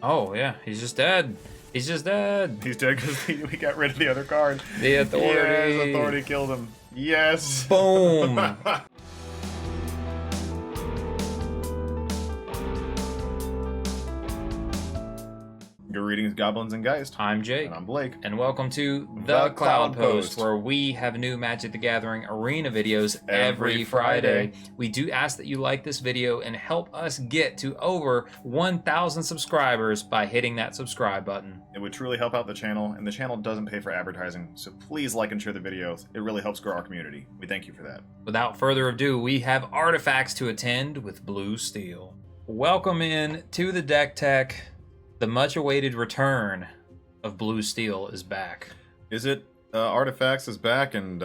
Oh, yeah, he's just dead. He's just dead. He's dead because we got rid of the other card. The authority. Yes, authority killed him. Yes. Boom. Greetings, goblins and geist. I'm Jake. And I'm Blake. And welcome to The The Cloudpost, Cloudpost, where we have new Magic the Gathering arena videos every Friday. We do ask that you like this video and help us get to over 1,000 subscribers by hitting that subscribe button. It would truly help out the channel, and the channel doesn't pay for advertising, so please like and share the videos. It really helps grow our community. We thank you for that. Without further ado, we have artifacts to attend with Blue Steel. Welcome in to the deck tech. The much-awaited return of Blue Steel is back. Izzet Artifacts is back, and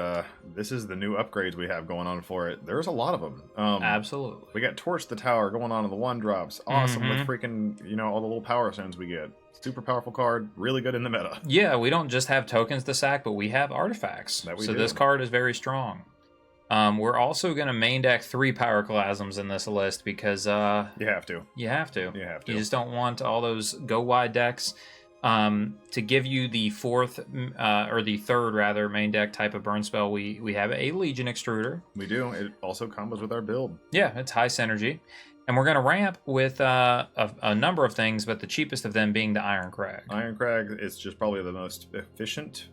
this is the new upgrades we have going on for it. There's a lot of them. Absolutely. We got Torch the Tower going on in the 1-drops. Awesome with freaking, all the little power stones we get. Super powerful card, really good in the meta. Yeah, we don't just have tokens to sack, but we have artifacts. That we so do. this card is very strong. We're also going to main deck 3 Pyroclasms in this list because... You have to. You have to. You have to. You just don't want all those go-wide decks. To give you the third main deck type of burn spell, we have a Legion Extruder. We do. It also combos with our build. Yeah, it's high synergy. And we're going to ramp with a number of things, but the cheapest of them being the Iron Crag. Iron Crag is just probably the most efficient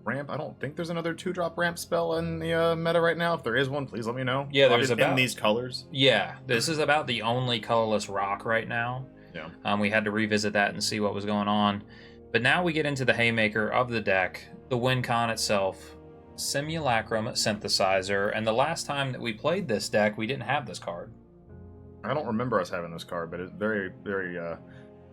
ramp. I don't think there's another 2-drop ramp spell in the meta right now. If there is one, please let me know. Yeah, there's in these colors. Yeah, this is about the only colorless rock right now. Yeah. We had to revisit that and see what was going on. But now we get into the haymaker of the deck, the win con itself, Simulacrum Synthesizer. And the last time that we played this deck, we didn't have this card. I don't remember us having this card, but it's very, very,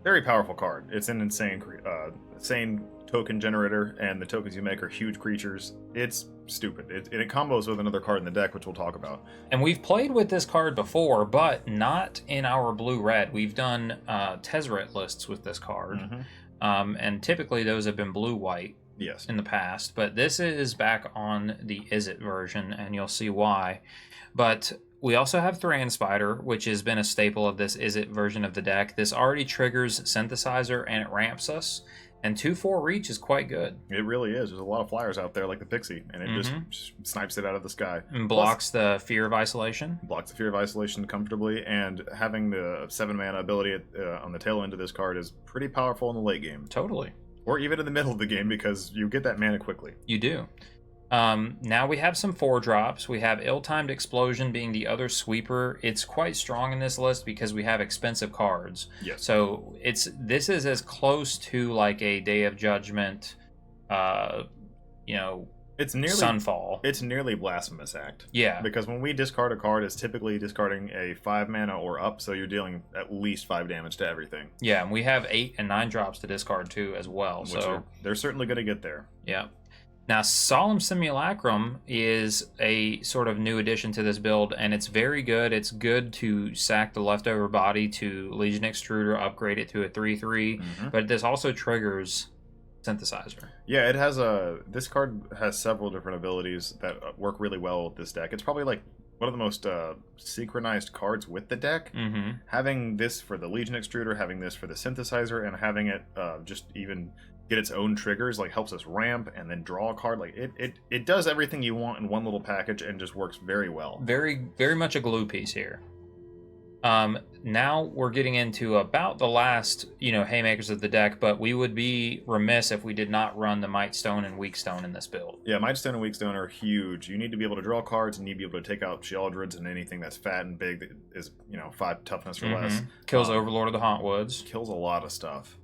very powerful card. It's an insane token generator, and the tokens you make are huge creatures. It's stupid. It combos with another card in the deck, which we'll talk about. And we've played with this card before, but not in our blue-red. We've done Tezzeret lists with this card, and typically those have been blue-white. Yes. In the past, but this is back on the Izzet version, and you'll see why. But we also have Thran Spider, which has been a staple of this Izzet version of the deck. This already triggers Synthesizer, and it ramps us. And 2/4 reach is quite good. It really is. There's a lot of flyers out there like the Pixie, and it just snipes it out of the sky. And blocks the Fear of Isolation. Blocks the Fear of Isolation comfortably, and having the 7-mana ability on the tail end of this card is pretty powerful in the late game. Totally. Or even in the middle of the game, because you get that mana quickly. You do. Now we have some 4-drops. We have Ill-Timed Explosion being the other sweeper. It's quite strong in this list because we have expensive cards. Yes. So this is as close to like a Day of Judgment, it's nearly Sunfall. It's nearly Blasphemous Act. Yeah. Because when we discard a card, it's typically discarding a 5-mana or up, so you're dealing at least 5 damage to everything. Yeah, and we have 8 and 9 drops to discard too as well. They're certainly going to get there. Yeah. Now, Solemn Simulacrum is a sort of new addition to this build, and it's very good. It's good to sack the leftover body to Legion Extruder, upgrade it to a 3/3, but this also triggers Synthesizer. Yeah, it has this card has several different abilities that work really well with this deck. It's probably like one of the most synchronized cards with the deck. Having this for the Legion Extruder, having this for the Synthesizer, and having it just even get its own triggers, like helps us ramp and then draw a card. Like it does everything you want in one little package and just works very well. Very, very much a glue piece here. Now we're getting into about the last, haymakers of the deck, but we would be remiss if we did not run the Might Stone and Weak Stone in this build. Yeah, Might Stone and Weak Stone are huge. You need to be able to draw cards, and you need to be able to take out Sheoldreds and anything that's fat and big that is, 5 toughness or less. Kills Overlord of the Hauntwoods. Kills a lot of stuff.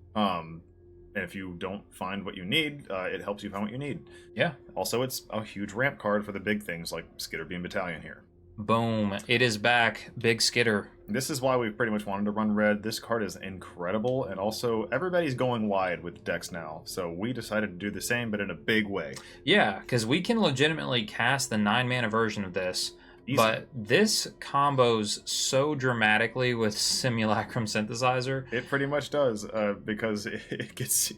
And if you don't find what you need, it helps you find what you need. Yeah. Also, it's a huge ramp card for the big things like Skitterbeam Battalion here. Boom. It is back. Big Skitter. This is why we pretty much wanted to run red. This card is incredible, and also everybody's going wide with decks now. So we decided to do the same, but in a big way. Yeah, because we can legitimately cast the 9-mana version of this. Easy. But this combos so dramatically with Simulacrum Synthesizer. It pretty much does, because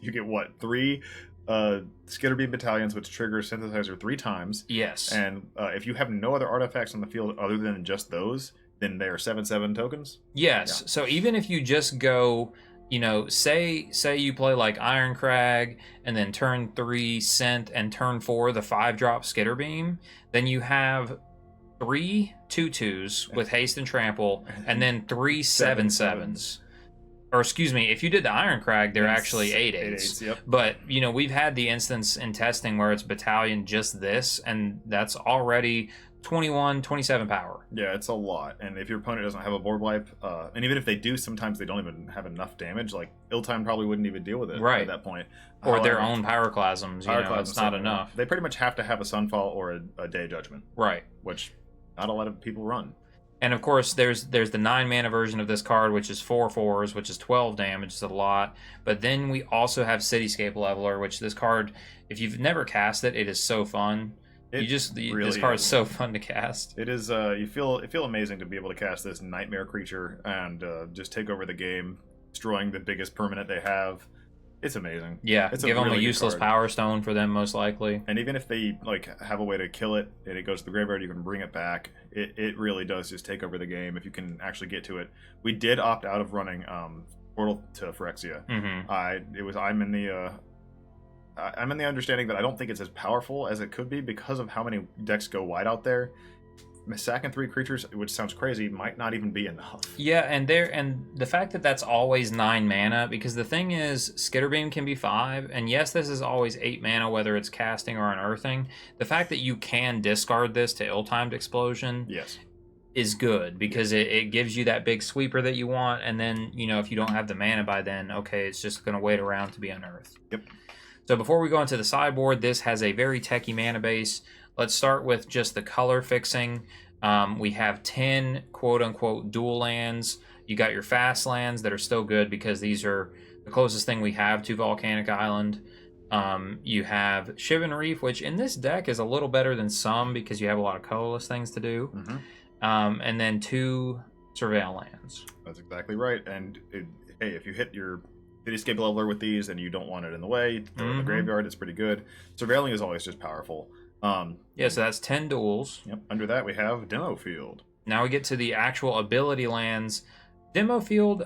you get what, 3 Skitterbeam Battalions, which trigger Synthesizer 3 times. Yes. And if you have no other artifacts on the field other than just those, then they are 7/7 tokens. Yes. Yeah. So even if you just go you know, say you play like Iron Crag, and then turn 3 Scent, and turn 4 the 5-drop Skitterbeam, then you have 3 2/2s with haste and trample, and then 3 7/7s. Or excuse me, if you did the Iron Crag, they're actually 8/8s. Yep. But you know, we've had the instance in testing where it's battalion just this, and that's already 21, 27 power. Yeah, it's a lot. And if your opponent doesn't have a board wipe, and even if they do, sometimes they don't even have enough damage. Like Ill-Time probably wouldn't even deal with it at that point. Or their own Pyroclasms, you know, it's not enough. They pretty much have to have a Sunfall or a Day Judgment. Right. Which not a lot of people run. And of course, there's the 9 mana version of this card, which is 4 4s, which is 12 damage. It's a lot. But then we also have Cityscape Leveler, which this card, if you've never cast it, it is so fun. This card is so fun to cast. It is. You feel amazing to be able to cast this nightmare creature and just take over the game, destroying the biggest permanent they have. It's amazing. Yeah, give them a useless Power Stone for them, most likely. And even if they like have a way to kill it and it goes to the graveyard, you can bring it back. It really does just take over the game if you can actually get to it. We did opt out of running Portal to Phyrexia. I'm in the understanding that I don't think it's as powerful as it could be because of how many decks go wide out there. Sacking 3 creatures, which sounds crazy, might not even be enough. Yeah, and the fact that that's always 9 mana, because the thing is, Skitterbeam can be 5, and yes, this is always 8 mana, whether it's casting or unearthing. The fact that you can discard this to Ill-Timed Explosion is good, because it gives you that big sweeper that you want, and then, you know, if you don't have the mana by then, okay, it's just going to wait around to be unearthed. Yep. So before we go into the sideboard, this has a very techy mana base. Let's start with just the color fixing. We have 10 quote-unquote dual lands. You got your fast lands that are still good because these are the closest thing we have to Volcanic Island. You have Shivan Reef, which in this deck is a little better than some because you have a lot of colorless things to do. And then 2 Surveil lands. That's exactly right. And hey, if you hit your Cityscape Leveler with these and you don't want it in the way, throw it in the graveyard, it's pretty good. Surveiling is always just powerful. Yeah, so that's 10 duels. Yep. Under that we have Demo Field. Now we get to the actual ability lands. Demo Field,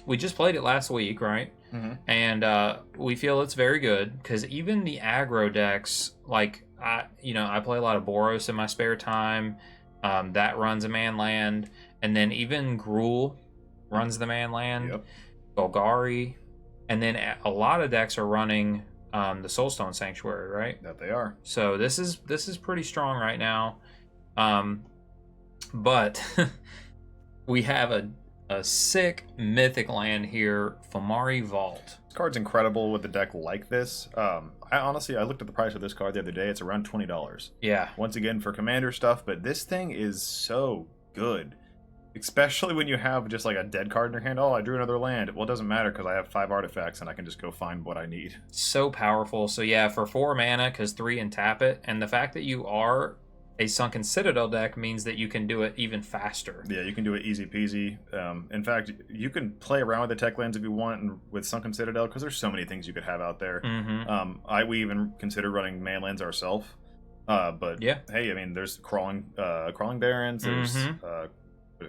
we just played it last week, right? And we feel it's very good because even the aggro decks, like I play a lot of Boros in my spare time. That runs a man land, and then even Gruul runs the man land. Yep. Golgari, and then a lot of decks are running the Soulstone Sanctuary, right? That they are. So this is pretty strong right now. But we have a sick mythic land here, Fomari Vault. This card's incredible with a deck like this. I looked at the price of this card the other day. It's around $20. Yeah. Once again for commander stuff, but this thing is so good. Especially when you have just like a dead card in your hand. Oh, I drew another land. Well, it doesn't matter because I have 5 artifacts and I can just go find what I need. So powerful. So yeah, for 4 mana, because 3 and tap it, and the fact that you are a Sunken Citadel deck means that you can do it even faster. Yeah, you can do it easy peasy. In fact, you can play around with the tech lands if you want and with Sunken Citadel because there's so many things you could have out there. We even consider running man lands ourselves. But yeah, hey, I mean, there's crawling barons. There's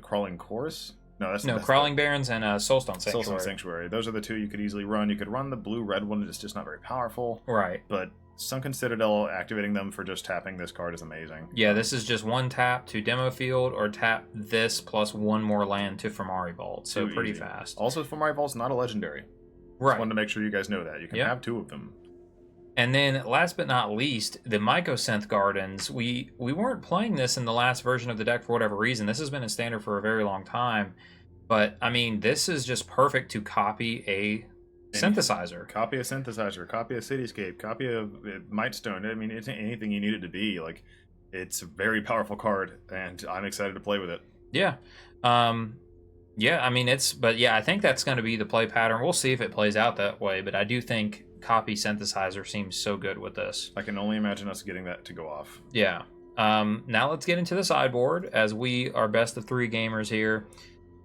Crawling Chorus? That's Crawling Barons and Soulstone Sanctuary. Soulstone Sanctuary. Those are the 2 you could easily run. You could run the blue-red one. It's just not very powerful. Right. But Sunken Citadel, activating them for just tapping this card is amazing. Yeah, this is just 1 tap to Demo Field or tap this plus 1 more land to Fomari Vault. So pretty fast. Also, Fomari Vault's not a legendary. Right. Just wanted to make sure you guys know that. You can have 2 of them. And then, last but not least, the Mycosynth Gardens. We weren't playing this in the last version of the deck for whatever reason. This has been in standard for a very long time. But, I mean, this is just perfect to copy a synthesizer. Copy a synthesizer, copy a Cityscape, copy a Mightstone. I mean, it's anything you need it to be. Like, it's a very powerful card, and I'm excited to play with it. Yeah. Yeah, I mean, I think that's going to be the play pattern. We'll see if it plays out that way, but I do think copy synthesizer seems so good with this. I can only imagine us getting that to go off. Yeah. Now let's get into the sideboard, as we are best of 3 gamers here.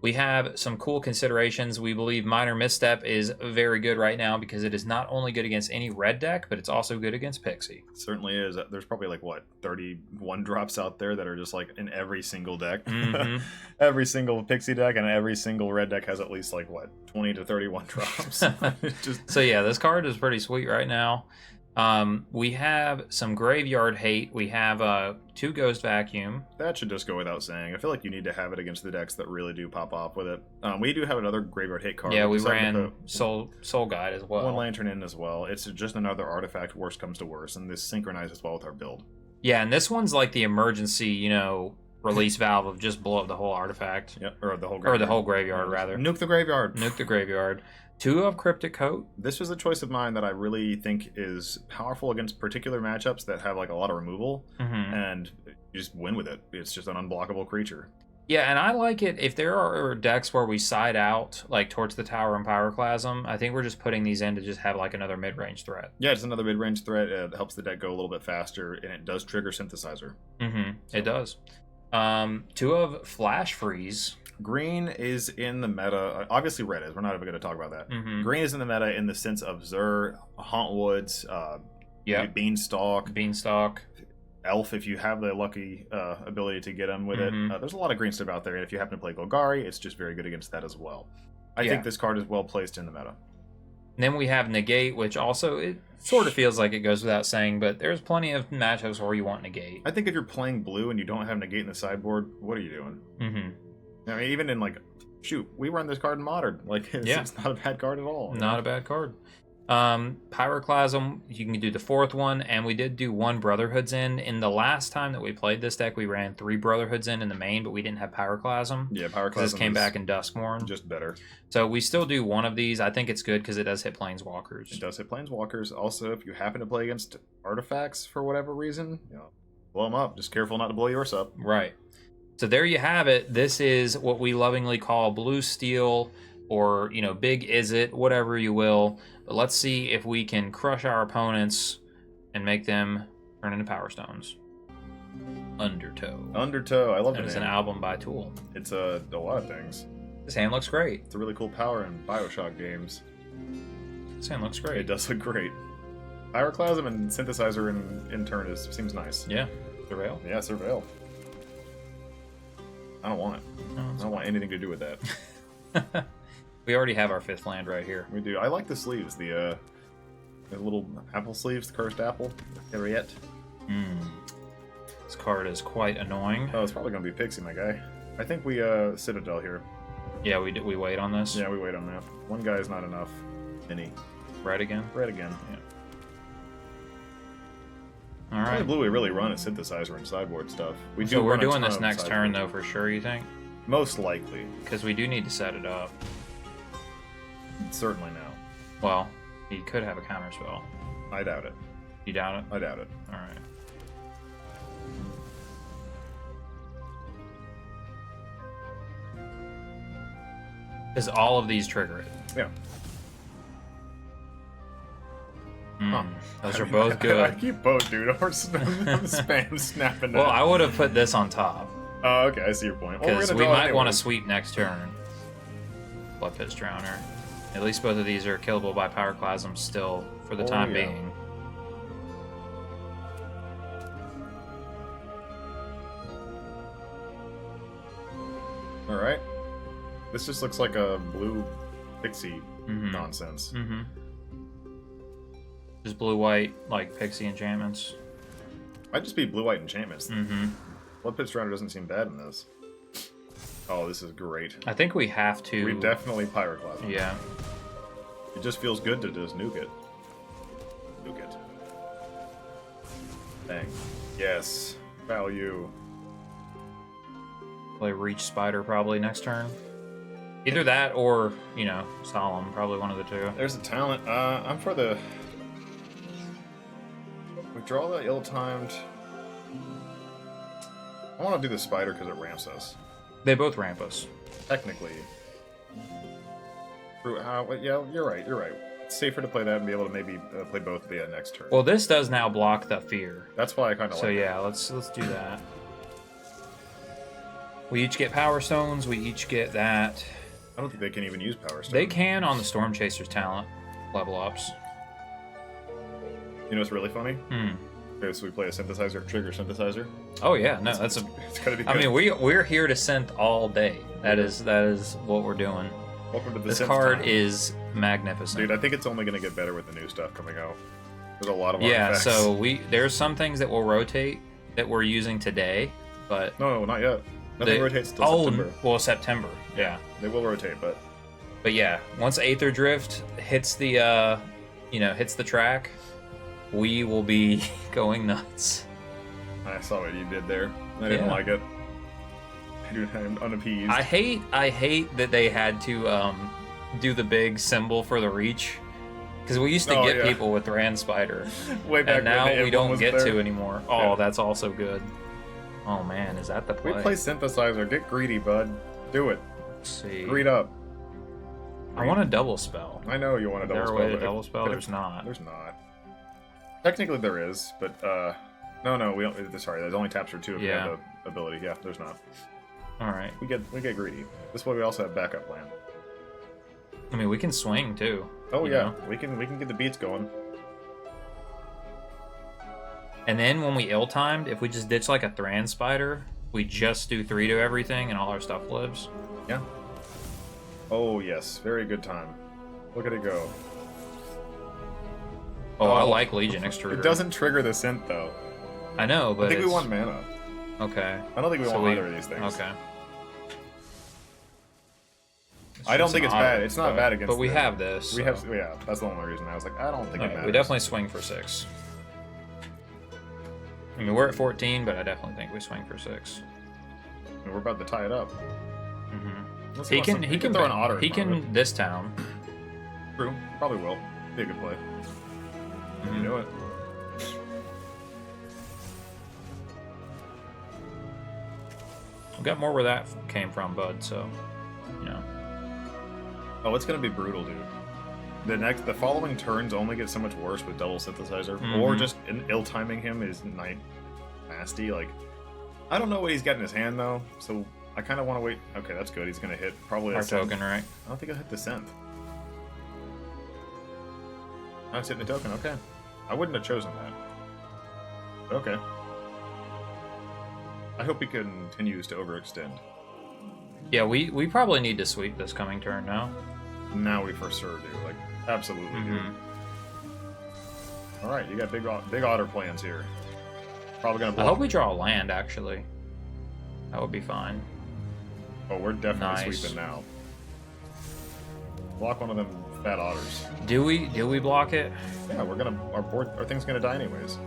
We have some cool considerations. We believe Minor Misstep is very good right now because it is not only good against any red deck, but it's also good against Pixie. It certainly is. There's probably like, what, 31 drops out there that are just like in every single deck. Mm-hmm. Every single Pixie deck and every single red deck has at least like, what, 20 to 31 drops. So yeah, this card is pretty sweet right now. We have some graveyard hate. We have 2 Ghost Vacuum. That should just go without saying. I feel like you need to have it against the decks that really do pop off with it. We do have another graveyard hate card. Yeah, we ran Soul Guide as well. 1 Lantern in as well. It's just another artifact, worst comes to worst, and this synchronizes well with our build. Yeah, and this one's like the emergency, release valve of just blow up the whole artifact. Yep, or the whole graveyard. Or the whole graveyard, rather. Nuke the graveyard. Nuke the graveyard. 2 of Cryptic Coat. This was a choice of mine that I really think is powerful against particular matchups that have like a lot of removal, and you just win with it. It's just an unblockable creature. Yeah, and I like it if there are decks where we side out, like towards the tower and Pyroclasm. I think we're just putting these in to just have like another mid-range threat. Yeah, it's another mid-range threat. It helps the deck go a little bit faster, and it does trigger Synthesizer. So. It does. 2 of Flash Freeze. Green is in the meta. Obviously, red is. We're not even going to talk about that. Green is in the meta in the sense of Zur, Hauntwoods, Beanstalk, Elf, if you have the lucky ability to get them with it. There's a lot of green stuff out there, and if you happen to play Golgari, it's just very good against that as well. I think this card is well placed in the meta. And then we have Negate, which also, it sort of feels like it goes without saying, but there's plenty of matchups where you want Negate. I think if you're playing blue and you don't have Negate in the sideboard, what are you doing? I mean, even in like, shoot, we run this card in Modern. Like, it's not a bad card at all. Not a bad card. Pyroclasm, you can do the 4th one, and we did do 1 Brotherhood's End. In the last time that we played this deck, we ran 3 Brotherhood's End in the main, but we didn't have Pyroclasm. Yeah, Pyroclasm. This came back in Duskmourn. Just better. So we still do 1 of these. I think it's good because it does hit Planeswalkers. It does hit Planeswalkers. Also, if you happen to play against artifacts for whatever reason, blow them up. Just careful not to blow yours up. Right. So there you have it. This is what we lovingly call Blue Steel, or, Big Izzet, whatever you will. But let's see if we can crush our opponents and make them turn into Power Stones. Undertow. I love it. It's an album by Tool. It's a lot of things. This hand looks great. It's a really cool power in Bioshock games. This hand looks great. It does look great. Pyroclasm and Synthesizer in turn seems nice. Yeah. Surveil? Yeah, Surveil. I don't want it. No, I don't want anything to do with that. We already have our 5th land right here. We do. I like the sleeves. The little apple sleeves, the cursed apple. Harriet. This card is quite annoying. Oh, it's probably going to be Pixie, my guy. I think we Citadel here. Yeah, we wait on this? Yeah, we wait on that. 1 guy is not enough. Any. Red again? Red again, yeah. All right. The only blue we really run is Synthesizer and sideboard stuff. So we're doing this next turn, though, for sure, you think? Most likely. Because we do need to set it up. Certainly now. Well, he could have a counterspell. I doubt it. You doubt it? I doubt it. All right. Does all of these trigger it? Yeah. Those are both good. I keep both, dude. I'm spam snapping that. Well, I would have put this on top. Oh, okay. I see your point. Because we might want to sweep next turn. Blood Pitch Drowner. At least both of these are killable by Pyroclasm still, for the time being. Alright. This just looks like a blue Pixie nonsense. Just blue-white, like Pixie enchantments. Might just be blue-white enchantments. Blood Pitch Drowner doesn't seem bad in this. Oh, this is great. I think we have to... We definitely Pyroclasm. Yeah. It just feels good to just nuke it. Nuke it. Dang. Yes. Value. Play Reach Spider probably next turn. Either that or, Solemn. Probably one of the two. There's a talent. I'm for the... Withdraw the ill-timed... I want to do the Spider because it ramps us. They both ramp us. Technically. Yeah, you're right. It's safer to play that and be able to maybe play both via next turn. Well, this does now block the Fear. That's why I kind of like it. So yeah, let's do that. We each get Power Stones. We each get that. I don't think they can even use Power Stone. They can on the Storm Chaser's talent level ups. You know what's really funny? Okay, so we play a synthesizer, trigger synthesizer. Oh yeah, no, it's gonna be good. I mean, we're here to synth all day. That is what we're doing. Welcome to the This synth card time. is magnificent. Dude, I think it's only gonna get better with the new stuff coming out. There's a lot of yeah. artifacts. So there's some things that will rotate that we're using today, but No, not yet. Nothing rotates till September. Well, September. Yeah. They will rotate, but yeah, once Aether Drift hits the hits the track, we will be going nuts. I saw what you did there. I didn't like it. I'm unappeased. I hate that they had to do the big symbol for the reach, because we used to get people with Rand Spider, Way back and now when we don't get there. to anymore. Oh, that's also good. Oh man, is that the play? We play synthesizer. Get greedy, bud. Do it. Let's see. Greed up. I want a double spell. I know you want a double Is there spell. a way to double spell? There's not. There's not. Technically there is, but no, we don't. Sorry, there's only taps for 2 if you have the ability. Yeah, there's not. All right. We get greedy. This way we also have backup plan. I mean, we can swing too. Oh you yeah, know? we can get the beats going. And then when we ill-timed, if we just ditch like a Thran Spider, we just do 3 to everything and all our stuff lives. Yeah. Oh yes, very good time. Look at it go. Oh, I like Legion Extruder. It doesn't trigger the synth though. I know, but I think we want mana. Okay. I don't think we want either of these things. Okay. I don't think it's bad. It's not bad against. But we have this. We have. Yeah, that's the only reason. I was like, I don't think it matters. We definitely swing for 6. I mean, we're at 14, but I definitely think we swing for 6. And we're about to tie it up. Mm-hmm. He can throw an otter. He can this town. True. Probably will. Be a good play. You know it. We got more where that came from, bud. So, you know. Oh, it's gonna be brutal, dude. The following turns only get so much worse with double synthesizer, or just ill-timing him is nasty. Like, I don't know what he's got in his hand though, so I kind of want to wait. Okay, that's good. He's gonna hit probably our a token, synth. right? I don't think he'll hit the synth. I'm hitting the token. Okay, I wouldn't have chosen that. Okay. I hope he continues to overextend. Yeah, we probably need to sweep this coming turn now. Now we for sure do. Like, absolutely do. All right, you got big otter plans here. Probably gonna block. I hope we draw a land, actually. That would be fine. Oh, we're definitely sweeping now. Block one of them fat otters. Do we block it? Yeah, our thing's gonna die anyways.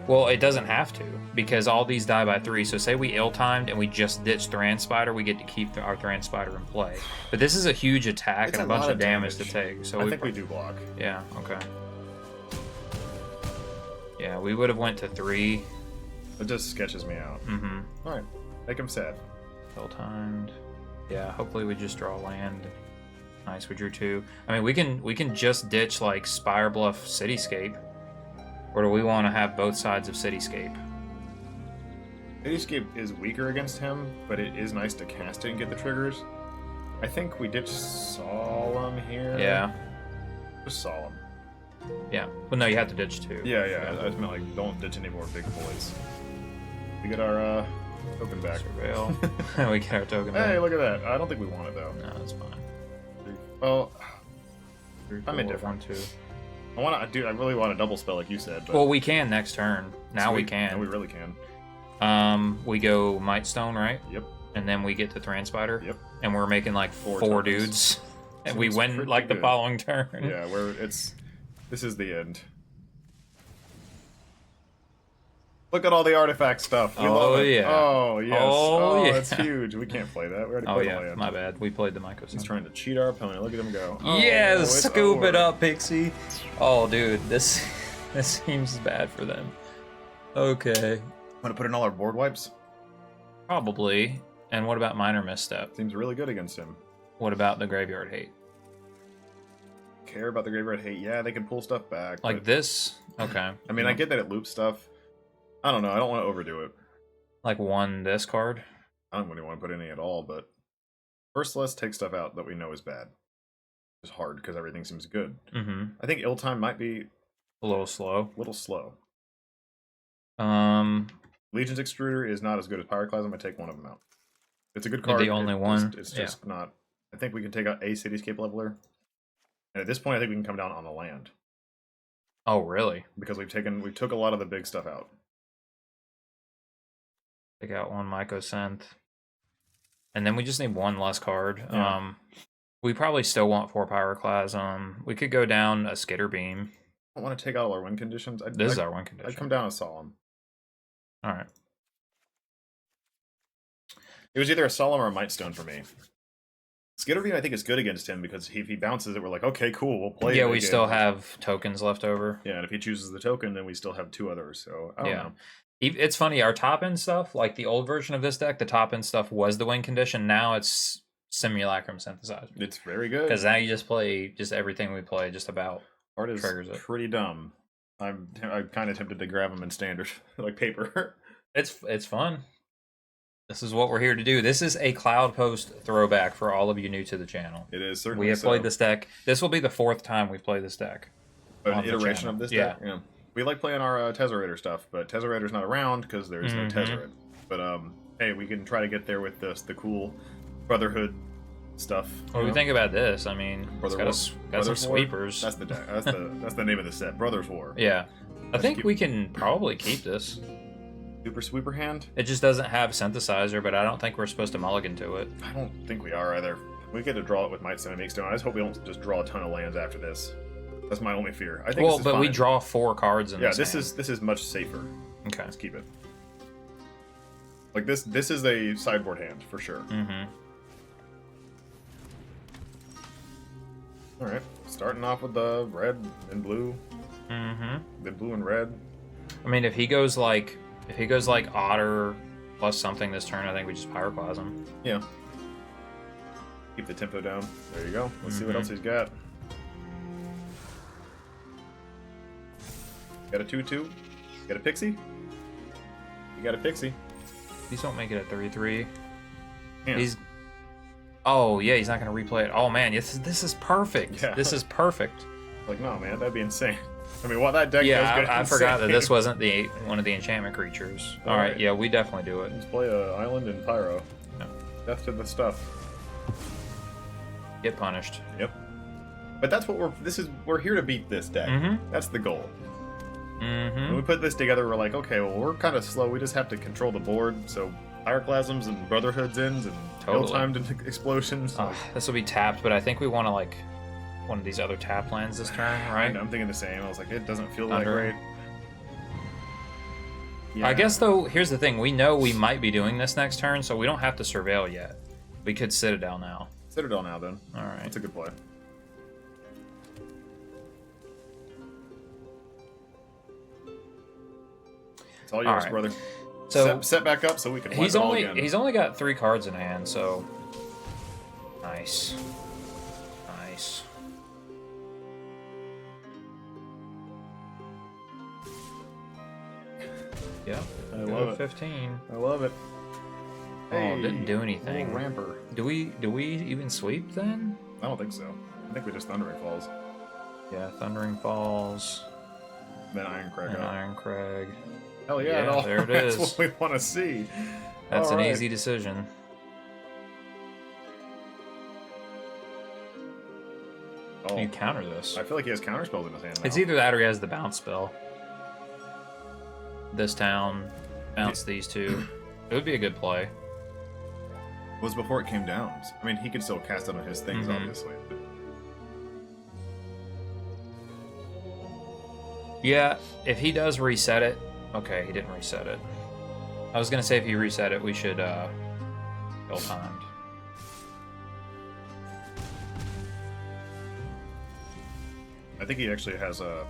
Well, it doesn't have to, because all these die by 3. So say we ill-timed and we just ditch Thran Spider, we get to keep our Thran Spider in play. But this is a huge attack and a bunch of damage to take. So I think we do block. Yeah, okay. Yeah, we would have went to 3. It just sketches me out. Alright, make him sad. Ill-timed. Yeah, hopefully we just draw land. Nice, we drew 2. I mean, we can just ditch like Spire Bluff Cityscape. Or do we want to have both sides of Cityscape? Cityscape is weaker against him, but it is nice to cast it and get the triggers. I think we ditch Solemn here. Yeah. Just Solemn. Yeah. Well, no, you have to ditch 2. Yeah. I just meant like don't ditch any more big boys. We get our token back. Surveil. We get our token back. Hey, look at that. I don't think we want it though. No, that's fine. Well, I'm indifferent. 1, 2. I really want a double spell like you said. But well, we can next turn. Now we can. Now we really can. We go Might Stone, right? Yep. And then we get to Thran Spider. Yep. And we're making like 4 dudes. And we win like the following turn. Yeah, this is the end. Look at all the artifact stuff. We love it. Yeah. Oh, yes. Oh, yeah. That's huge. We can't play that. We already played the land. My bad. We played the Mycosynth. He's trying to cheat our opponent. Look at him go. Yes, scoop it up, Pixie. Oh, dude, this seems bad for them. Okay. Want to put in all our board wipes? Probably. And what about Minor Misstep? Seems really good against him. What about the Graveyard Hate? Care about the Graveyard Hate? Yeah, they can pull stuff back. Like this? Okay. I mean, I get that it loops stuff. I don't know. I don't want to overdo it. Like this card? I don't really want to put any at all, but first let's take stuff out that we know is bad. It's hard because everything seems good. I think Ill-Time might be a little slow. Legion's Extruder is not as good as Pyroclasm. I take one of them out. It's a good card. The only one. It's just not. I think we can take out a Cityscape Leveler. And at this point, I think we can come down on the land. Oh, really? Because we took a lot of the big stuff out. Take out one Mycosynth. And then we just need one less card. Yeah. We probably still want 4 Pyroclasm. We could go down a Skitter Beam. I don't want to take out all our win conditions. This is our win condition. I'd come down a Solemn. Alright. It was either a Solemn or a Mightstone for me. Skitter Beam, I think, is good against him because if he bounces it, we're like, okay, cool, we'll play it. Yeah, we still have tokens left over. Yeah, and if he chooses the token, then we still have 2 others, so I don't know. It's funny, our top-end stuff, like the old version of this deck, the top-end stuff was the win condition. Now it's Simulacrum Synthesizer. It's very good. Because now you just play everything we play, just about Art is triggers it. Pretty dumb. I'm kind of tempted to grab them in Standard, like paper. It's fun. This is what we're here to do. This is a Cloudpost throwback for all of you new to the channel. It is, certainly. We have played this deck. This will be the 4th time we've played this deck. An iteration of this deck? Yeah. We like playing our Tezzerator stuff, but Tezzerator's not around because there is no Tezzeret. But hey, we can try to get there with the cool Brotherhood stuff. What do you think about this? I mean, it's got some sweepers. That's the deck. That's the name of the set. Brothers War. Yeah. I think we can probably keep this. Super Sweeper Hand? It just doesn't have Synthesizer, but I don't think we're supposed to mulligan to it. I don't think we are either. We get to draw it with Mightstone and Makestone. I just hope we don't just draw a ton of lands after this. That's my only fear. I think. Well, but we draw 4 cards in this. Yeah, this is much safer. Okay, let's keep it. Like this is a sideboard hand for sure. All right, starting off with the red and blue. Then blue and red. I mean, if he goes like Otter plus something this turn, I think we just Pyroclasm. Yeah. Keep the tempo down. There you go. Let's see what else he's got. Got a 2/2. Got a Pixie. You got a Pixie. Please don't make it a 3/3. Yeah. Oh yeah, he's not gonna replay it. Oh man, this is perfect. Yeah. This is perfect. Like no man, that'd be insane. I mean, what that deck does I forgot that this wasn't one of the enchantment creatures. All right, yeah, we definitely do it. Let's play a Island and Pyro. No. Death to the stuff. Get punished. Yep. But that's what we're here to beat this deck. That's the goal. When we put this together, we're like, okay, well, we're kind of slow. We just have to control the board. So Pyroclasms and Brotherhoods ends and ill-timed explosions. This will be tapped, but I think we want to like one of these other tap lands this turn, right? I'm thinking the same. I was like, it doesn't feel that great. Yeah. I guess though, here's the thing: we know we might be doing this next turn, so we don't have to surveil yet. We could Citadel now. Citadel now, then. All right, that's a good play. It's all yours, brother. So set back up so we can. He's only got 3 cards in hand, so nice. Yeah, I love it. 15. I love it. Oh, didn't do anything. Ramper. Do we even sweep then? I don't think so. I think we just Thundering Falls. Yeah, Thundering Falls. Then Ironcrag. Ironcrag. Hell yeah! Yeah, there it is. That's what we want to see. That's an easy decision. Oh. You counter this. I feel like he has counterspells in his hand now. It's either that or he has the bounce spell. This town, bounce these 2. It would be a good play. It was before it came down. I mean, he could still cast it on his things, obviously. Yeah, if he does reset it... Okay, he didn't reset it. I was going to say if he reset it, we should ill-timed. I think he actually has a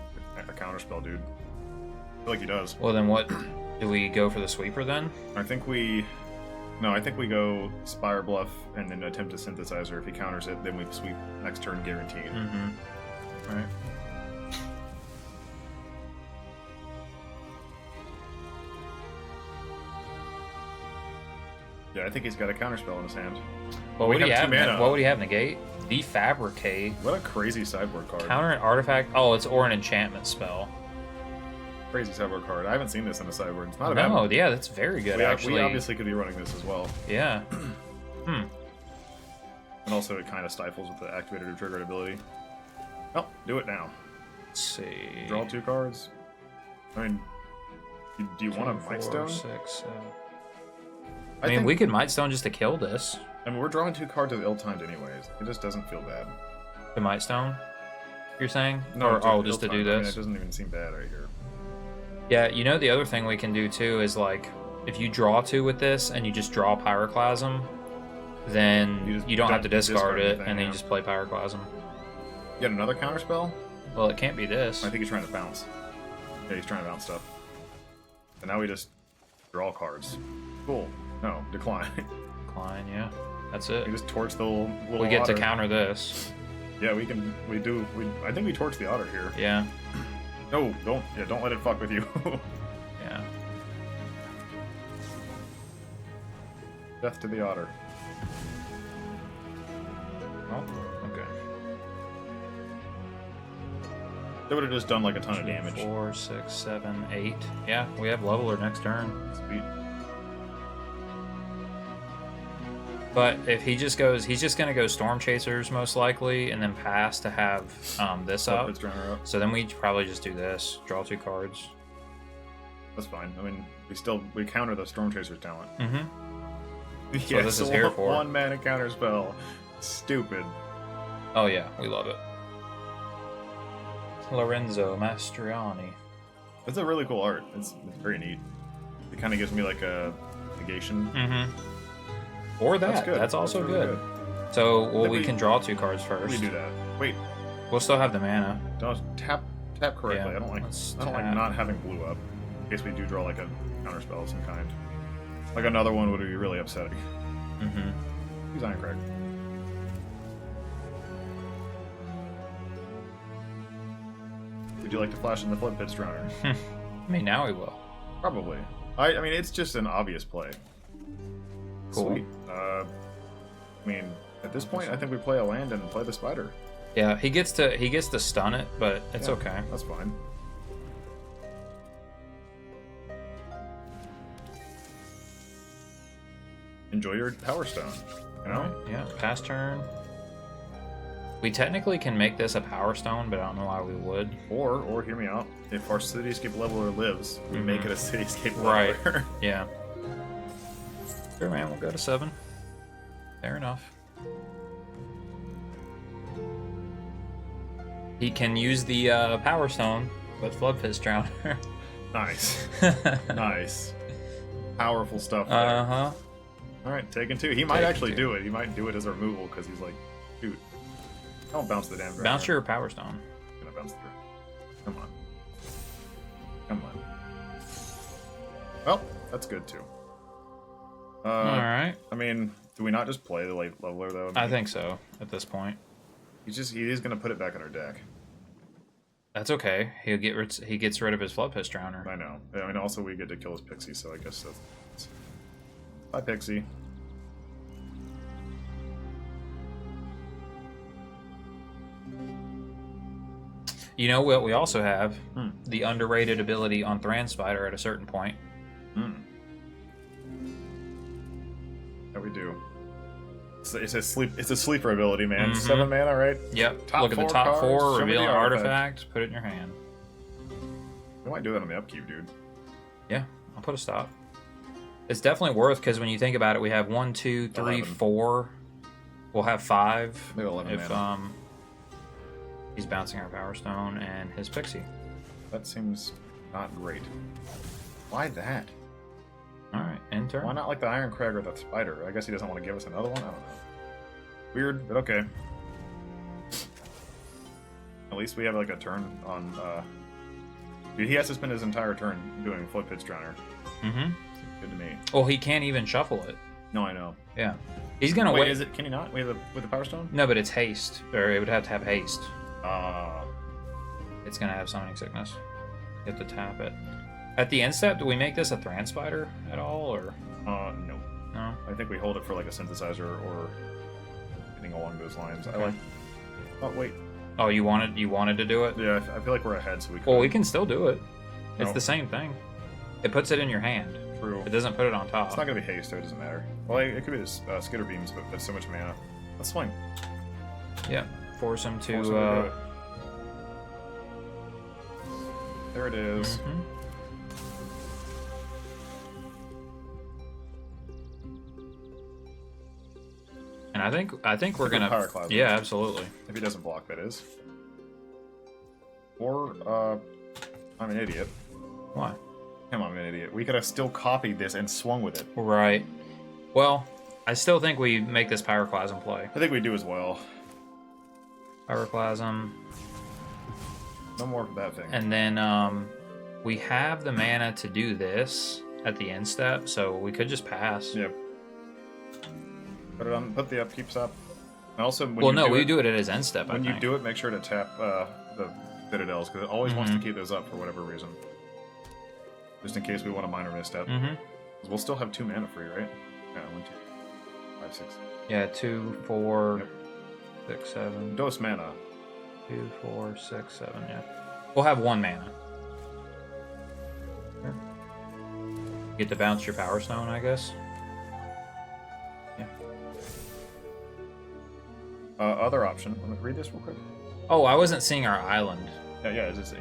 counterspell, dude. I feel like he does. Well, then what? Do we go for the sweeper then? I think we go Spire Bluff and then attempt a Synthesizer. If he counters it, then we sweep next turn guaranteed. All right. Yeah, I think he's got a counterspell in his hand. Well, what do you have? 2 mana. What would he have? Negate? Defabricate. What a crazy sideboard card. Counter an artifact. Oh, it's or an enchantment spell. Crazy sideboard card. I haven't seen this in a sideboard. It's not a No, bad one. yeah, that's very good, actually. We obviously could be running this as well. Yeah. And also it kind of stifles with the activated or triggered ability. Oh, do it now. Let's see. Draw 2 cards. I mean, do you want a Might Stone? 6, 7. I mean, think, we could Might Stone just to kill this. I mean, we're drawing 2 cards of ill-timed anyways. It just doesn't feel bad. The Might Stone? You're saying? No, or just to do ill-timed. I mean, this? it doesn't even seem bad right here. Yeah, you know the other thing we can do too is like, if you draw 2 with this and you just draw Pyroclasm, then you don't have to discard it, anything, and then yeah. you just play Pyroclasm. You got another counterspell? Well, it can't be this. I think he's trying to bounce. Yeah, he's trying to bounce stuff. And now we just draw cards. Cool. No, decline. Decline, yeah. That's it. We just torch the little We get otter. to counter this. Yeah, we can. We do. I think we torch the otter here. Yeah. No, don't. Yeah, don't let it fuck with you. Yeah. Death to the otter. Oh, okay. They would have just done like a ton of damage. 4, 6, 7, 8. Yeah, we have leveler next turn. Sweet. But if he just goes, he's just gonna go Storm Chasers most likely, and then pass to have this up. It's runner up. So then we probably just do this, draw 2 cards. That's fine. I mean, we counter the Storm Chaser's talent. Mm-hmm. Yes, what this is here for. 1 mana counter spell. Stupid. Oh yeah, we love it. Lorenzo Mastriani. It's a really cool art. It's very neat. It kind of gives me like a negation. Mm-hmm. Or that. That's good. That's also That's really good. So, well, Then we we- can draw 2 cards Let me first. do that. Wait, We'll still have the mana. don't tap correctly. Yeah, I don't like tap. not having blue up. In case we do draw like a counter spell of some kind. Like another one would be really upsetting. Mm-hmm. Use Ironcrag. Would you like to flash in the Flip Pitch Drowner? I mean, now we will. Probably. I mean, it's just an obvious play. Cool. Sweet. I mean, at this point, I think we play a land and play the spider. Yeah, he gets to stun it, but it's Yeah, okay. That's fine. Enjoy your Power Stone. You know? Alright, yeah, pass turn. We technically can make this a Power Stone, but I don't know why we would. Or hear me out. If our Cityscape Leveler lives, we make it a Cityscape Right. Leveler. Yeah. Sure, man, we'll go to 7. Fair enough. He can use the Power Stone with Flood Fist Drowner. Nice. Nice. Powerful stuff there. Uh-huh. Alright, taken 2. He might Taken actually 2. do it. He might do it as a removal because he's like, dude, don't bounce the damn Drowner. Bounce your Power Stone. I'm gonna bounce through. Come on. Come on. Well, that's good too. Alright. I mean, do we not just play the late leveler though? I think so, at this point. he is gonna put it back in our deck. That's okay. He gets rid of his Flood Fist Drowner. I know. I mean, also we get to kill his Pixie, so I guess that's... Bye, Pixie. You know what we also have? Hmm. The underrated ability on Thran Spider at a certain point. Hmm. Yeah, we do. It's a sleeper ability, man. Mhm. 7 mana, right? Yep. Top Look at the 4 top cards, 4, show me reveal the an artifact. artifact, put it in your hand. We might do that on the upkeep, dude. Yeah, I'll put a stop. It's definitely worth, because when you think about it, we have 1, 2, 3, 11. 4. We'll have 5 Maybe 11 if mana. he's bouncing our Power Stone and his Pixie. That seems not great. Why that? All right, end turn. Why not like the Iron Crag or the Spider? I guess he doesn't want to give us another one? I don't know. Weird, but okay. At least we have like a turn on... Dude, he has to spend his entire turn doing Flood Pitch Drowner. Mm-hmm. Good to me. Well, he can't even shuffle it. No, I know. Yeah. He's going to Wait, wait. is it? Can he not? With the Power Stone? No, but it's haste. Or it would have to have haste. Uh, It's going to have Summoning Sickness. You have to tap it. At the end step, do we make this a Thran Spider at all, or no. no? I I think we hold it for like a synthesizer or anything along those lines. Okay. I like. Oh wait. Oh, you wanted to do it? Yeah, I feel like we're ahead, so we. Well, we can still do it. It's No. the same thing. It puts it in your hand. True. It doesn't put it on top. It's not gonna be haste, so it doesn't matter. Well, it could be this skitter beams, but that's so much mana. Let's swing. Yeah. Force him to. Force him to do it. There it is. Mhm. And I think we're gonna. Power Cloud. Yeah, absolutely. If he doesn't block, that is. Or I'm an idiot. Why? I'm an idiot. We could have still copied this and swung with it. Right. Well, I still think we make this Pyroclasm play. I think we do as well. Pyroclasm. No more of that thing. And then we have the mana to do this at the end step, so we could just pass. Yep. Put it on. Put the upkeeps up. And also, when Well, you no, we it, do it at his end step. When you do it, make sure to tap the Citadels because it always wants to keep those up for whatever reason. Just in case we want a minor misstep. Mm-hmm. We'll still have 2 mana free, right? Yeah, 1, 2, 5, 6. Yeah, 2, 4, Yep. 6, 7. Dose mana. 2, 4, 6, 7. Yeah. We'll have 1 mana. Sure. You get to bounce your Power Stone, I guess. Yeah. Other option. Let me read this real quick. Oh, I wasn't seeing our island. Yeah, it's just 8.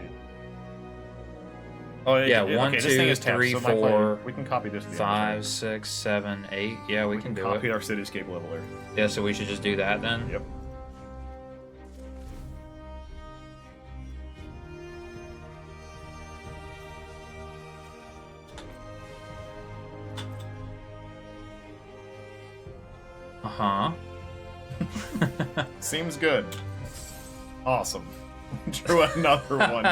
Oh, Yeah, okay, 1, this 2, thing is tapped, 3, so my 4, we can copy this. To the 5, end, 6, 7, 8. Yeah, we can do copy it. our cityscape leveler. Yeah, so we should just do that then? Yep. Uh-huh. Seems good. Awesome. Drew another one.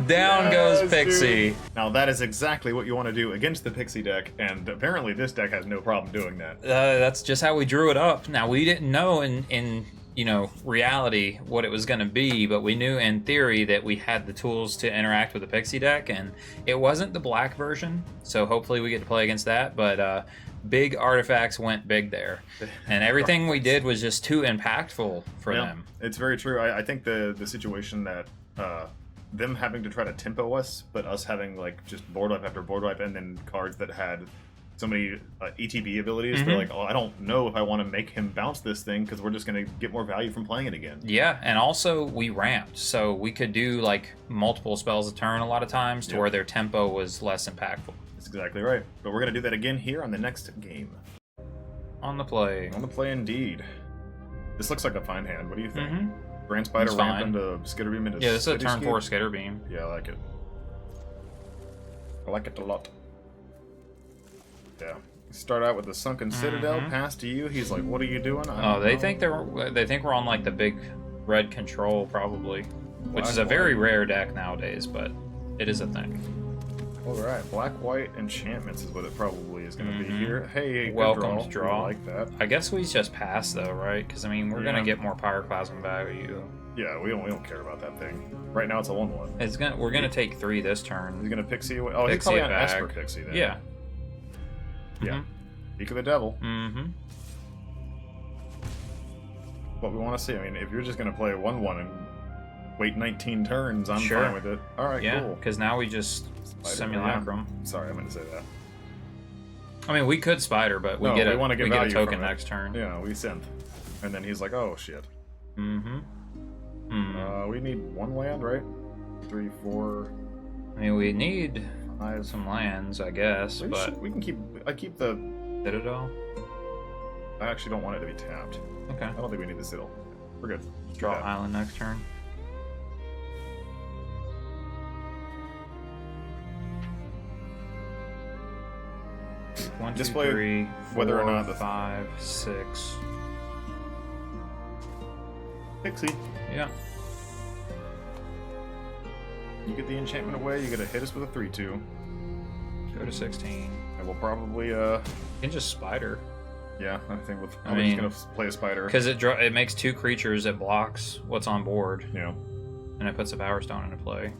Down goes Yes, Pixie. dude. Now that is exactly what you want to do against the Pixie deck, and apparently this deck has no problem doing that. That's just how we drew it up. Now, we didn't know in reality what it was going to be, but we knew in theory that we had the tools to interact with the Pixie deck, and it wasn't the black version, so hopefully we get to play against that, but big artifacts went big there. And everything we did was just too impactful for them. It's very true. I think the situation that them having to try to tempo us, but us having like just board wipe after board wipe, and then cards that had so many ETB abilities, they're like, oh, I don't know if I want to make him bounce this thing because we're just going to get more value from playing it again. Yeah, and also we ramped, so we could do like multiple spells a turn a lot of times to where their tempo was less impactful. That's exactly right. But we're going to do that again here on the next game. On the play. On the play indeed. This looks like a fine hand. What do you think? Grand That's Spider ramp fine. into Skitterbeam into Yeah, this is a turn Cityscape? 4 Skitter Beam. Yeah, I like it. I like it a lot. Yeah. Start out with the Sunken Citadel, pass to you. He's like, what are you doing? I Oh, they don't think we're on like the big red control probably, which is a Black, very white. rare deck nowadays, but it is a thing. Alright, Black White Enchantments is what it probably is going to be here. Hey, good Welcome to I draw. like that. I guess we just pass though, right? Because I mean, we're gonna get more Pyroclasm value. Yeah, we don't care about that thing. Right now it's a 1/1. We're gonna take 3 this He's turn. gonna Pixie away. Oh, he's Pixie probably it on back. Esper Pixie then. Yeah. Yeah. Peak of the Devil. Mm-hmm. What we want to see. I mean, if you're just gonna play 1/1 and wait 19 turns, I'm Sure. fine with it. Alright, Yeah, cool. because now we just Simulacrum. Sorry, I meant to say that. I mean, we could Spider, but we No, get we a wanna get we get a value token from it. next turn. Yeah, we synth. And then he's like, oh shit. Mm-hmm. We need 1 land, right? 3, 4, I mean, we need 5. some lands, I guess, but We can keep. I keep the. Citadel. I actually don't want it to be tapped. Okay. I don't think we need the Citadel. We're good. Let's Draw do that. island next turn. One, two, Display 3, whether or 4, not the 5, 6. Pixie. Yeah. You get the enchantment away. You get to hit us with a 3/2. Go to 16. And we'll probably You can just Spider. Yeah, I think we're I just mean, gonna play a spider. Because it makes 2 creatures, it blocks what's on board, You know. and it puts a Power Stone into play.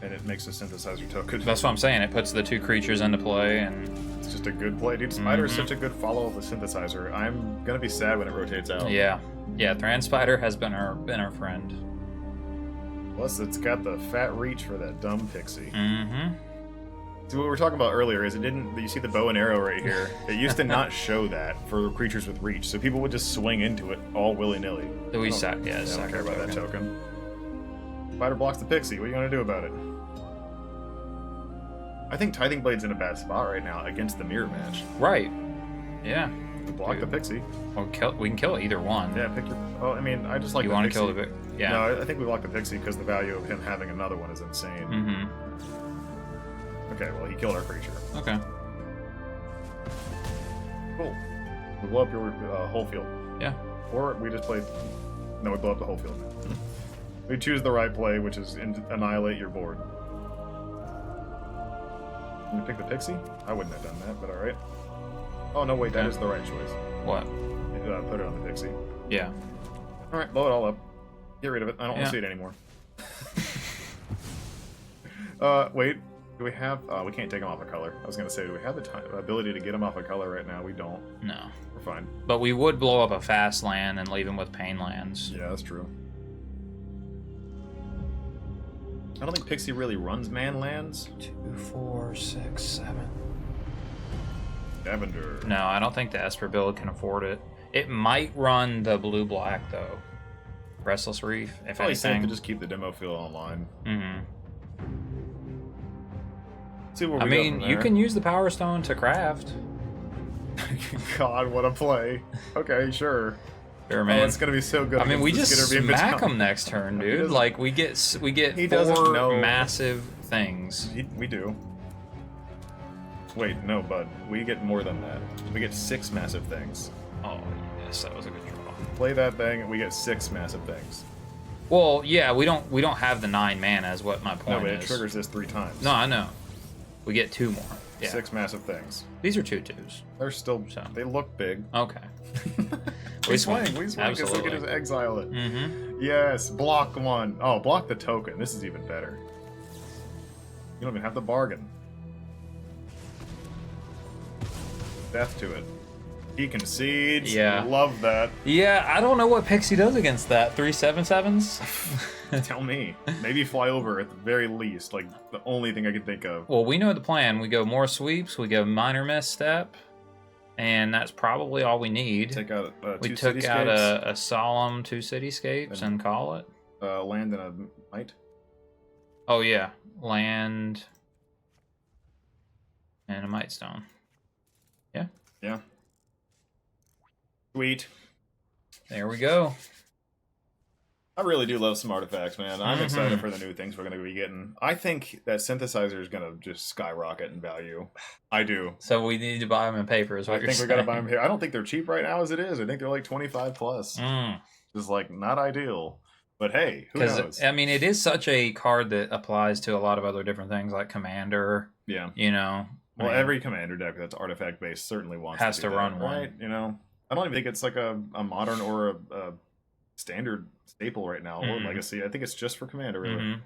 and it makes a synthesizer token. That's what I'm saying. It puts the 2 creatures into play, and It's just a good play. Dude, Spider is such a good follow of the synthesizer. I'm gonna be sad when it rotates out. yeah. Thran Spider has been our friend. Plus, it's got the fat reach for that dumb Pixie. Mm-hmm. So what we were talking about earlier is it didn't. You see the bow and arrow right here. It used to not show that for creatures with reach, so people would just swing into it all willy nilly. Do we I don't care about that token. Spider blocks the Pixie. What are you gonna do about it? I think Tithing Blade's in a bad spot right now against the mirror match. Right. Yeah. Block the Pixie. We can kill either one. Yeah, pick your. Oh, I mean, I just like. You the want to Pixie. kill the? Yeah. No, I think we block the Pixie because the value of him having another one is insane. Mm-hmm. Okay, well, he killed our creature. Okay. Cool. We blow up your whole field. Yeah. Or we just play. No, we blow up the whole field. We choose the right play, which is annihilate your board. Can you pick the Pixie? I wouldn't have done that, but alright. Oh, no, wait, that is the right choice. What? Put it on the Pixie. Yeah. Alright, blow it all up. Get rid of it. I don't want to see it anymore. Wait. Do we have... we can't take him off a color. I was going to say, do we have the ability to get him off a color right now? We don't. No. We're fine. But we would blow up a fast land and leave him with pain lands. Yeah, that's true. I don't think Pixie really runs man lands. 2, 4, 6, 7. Lavender. No, I don't think the Esper build can afford it. It might run the blue-black, though. Restless Reef, if Probably safe anything. to just keep the demo field online. Mm-hmm. See where we I go mean, from you there. can use the Power Stone to craft. God, what a play. Okay, sure. Sure, man. Oh, it's gonna be so good. I mean, we against just the Skinner Beam smack Battalion. them next turn, He dude. doesn't- Like we get He doesn't 4 know. massive things. We do. Wait, no, bud. We get more than that. We get 6 massive things. Oh yes, that was a good draw. Play that thing, and we get 6 massive things. Well, yeah, we don't have the 9 mana, is what my No, point but it is. triggers this 3 times. No, I know. We get 2 more. Yeah. 6 massive things. These are 2/2s. They're still. So. They look big. Okay. We swing, because we Absolutely. can just exile it. Mm-hmm. Yes, block 1. Oh, block the token. This is even better. You don't even have the bargain. Death to it. He concedes. Yeah. Love that. Yeah, I don't know what Pixie does against that. 3 7/7s? Tell me. Maybe fly over at the very least. Like, the only thing I can think of. Well, we know the plan. We go more sweeps, we go minor misstep, and that's probably all we need. Take out 2 We took cityscapes, out a solemn 2 cityscapes and call it. land and a might. Oh yeah, land and a might stone. Yeah. Yeah. Sweet. There we go. I really do love some artifacts, man. I'm excited for the new things we're going to be getting. I think that synthesizer is going to just skyrocket in value. I do. So we need to buy them in paper, is what I you're think saying. we got to buy them here. I don't think they're cheap right now as it is. I think they're like 25 plus. Just like not ideal. But hey, who knows? I mean, it is such a card that applies to a lot of other different things, like Commander. Yeah. You know. Well, every Commander deck that's artifact based certainly wants has to, to do run that, one. right? You know, I don't even think it's like a modern or a standard staple right now or legacy. I think it's just for Commander, really.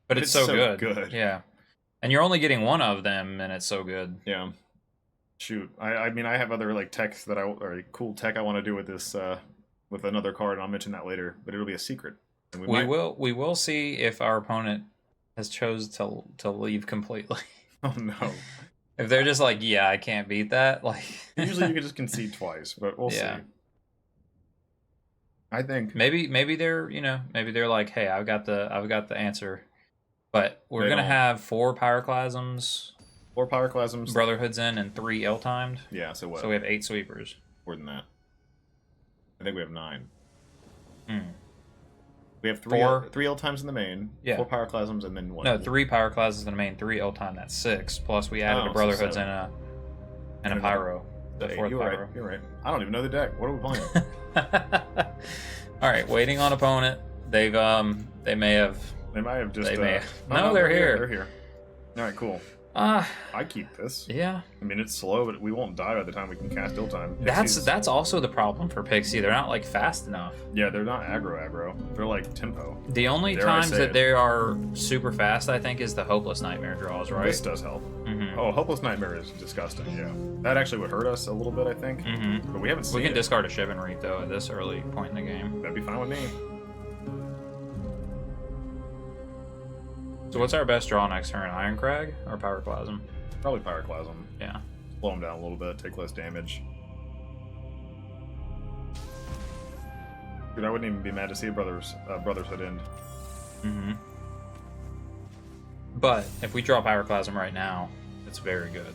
But it's so good. good. Yeah. And you're only getting one of them, and it's so good. Yeah. Shoot, I mean, I have other like techs that or cool tech I want to do with this with another card, and I'll mention that later. But it'll be a secret. And We will see if our opponent has chose to leave completely. Oh no! If they're just like, yeah, I can't beat that. Like Usually you can just concede twice, but we'll see. I think maybe they're maybe they're like, hey, I've got the answer, but we're They gonna don't. have 4 Pyroclasms, 4 Pyroclasms, Brotherhoods in, and 3 ill-timed. Yeah, so what? So we have 8 sweepers. More than that. I think we have 9. Hmm. We have 3 4 3 L times in the main, Yeah. 4 Pyroclasms, and then what? No, 3 Pyroclasms in the main, 3 ill-time. That's 6. Plus we added Oh, a so Brotherhoods 7. and a And Pyro. The Hey, 4th you're Pyro. right. You're right. I don't even know the deck. What are we playing? All right, waiting on opponent. They may have. They might have just. They may. Oh, No, they're here. They're here. All right, cool. I keep this. Yeah. I mean, it's slow, but we won't die by the time we can cast Ill-Time. That's also the problem for Pixie. They're not like fast enough. Yeah, they're not aggro. They're like tempo. The only times that they are super fast, I think, is the Hopeless Nightmare draws, right? This does help. Oh, Hopeless Nightmare is disgusting. Yeah, that actually would hurt us a little bit, I think. But we haven't seen. We can discard a Shivan Reef though at this early point in the game. That'd be fine with me. So what's our best draw next turn? Ironcrag or Pyroclasm? Probably Pyroclasm. Yeah. Slow him down a little bit, take less damage. Dude, I wouldn't even be mad to see a Brotherhood end. But if we draw Pyroclasm right now, it's very good.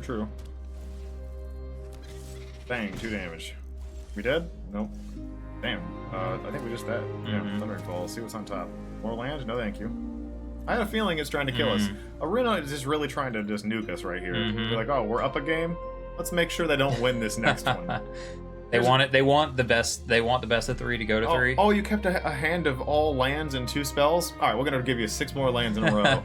True. Bang, 2 damage. We dead? Nope. Damn. I think we just dead. Yeah, Thundering Fall. See what's on top. More land? No, thank you. I had a feeling it's trying to kill us. Arena is just really trying to just nuke us right here. They're like, oh, we're up a game. Let's make sure they don't win this next one. They want it. They want the best. They want the best of 3 to go to 3. Oh, you kept a hand of all lands and 2 spells. All right, we're gonna give you 6 more lands in a row.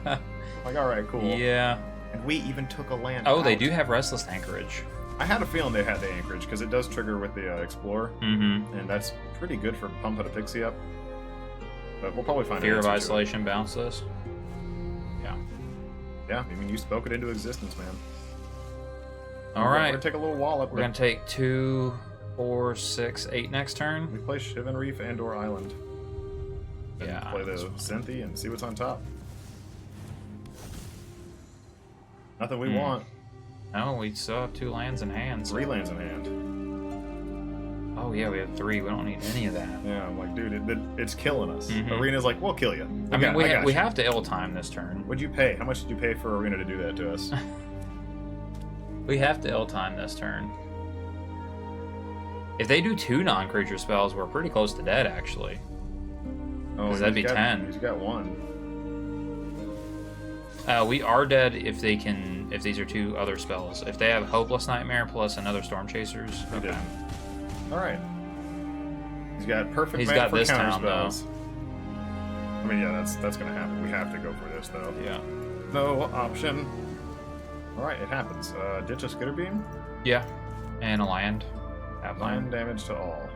Like, all right, cool. Yeah. And we even took a land. Oh, out. they do have Restless Anchorage. I had a feeling they had the Anchorage because it does trigger with the Explorer, and that's pretty good for pumping a Pixie up. But we'll probably find Fear of Isolation bounce this. Yeah, I mean, you spoke it into existence, man. All right. We're gonna take a little wallop. We're gonna take 2, 4, 6, 8 next turn. We play Shivan Reef and/or Island. Then Yeah. play the Synthi and see what's on top. Nothing we want. No, we still have 2 lands in hand. 3 lands in hand. Oh yeah, we have 3. We don't need any of that. Yeah, I'm like, dude, it's killing us. Arena's like, we'll kill you. We have to ill-time this turn. What'd you pay? How much did you pay for Arena to do that to us? We have to ill-time this turn. If they do 2 non-creature spells, we're pretty close to dead, actually. Oh, that'd be 10. He's got 1. We are dead if they can. If these are 2 other spells. If they have Hopeless Nightmare plus another Storm Chasers. Okay. All right. He's got perfect. He's man got for this counter town spells. I mean, yeah, that's gonna happen. We have to go for this though. Yeah. No option. All right, it happens. Ditch a Skitter Beam. Yeah. And a land. Have Land damage to all.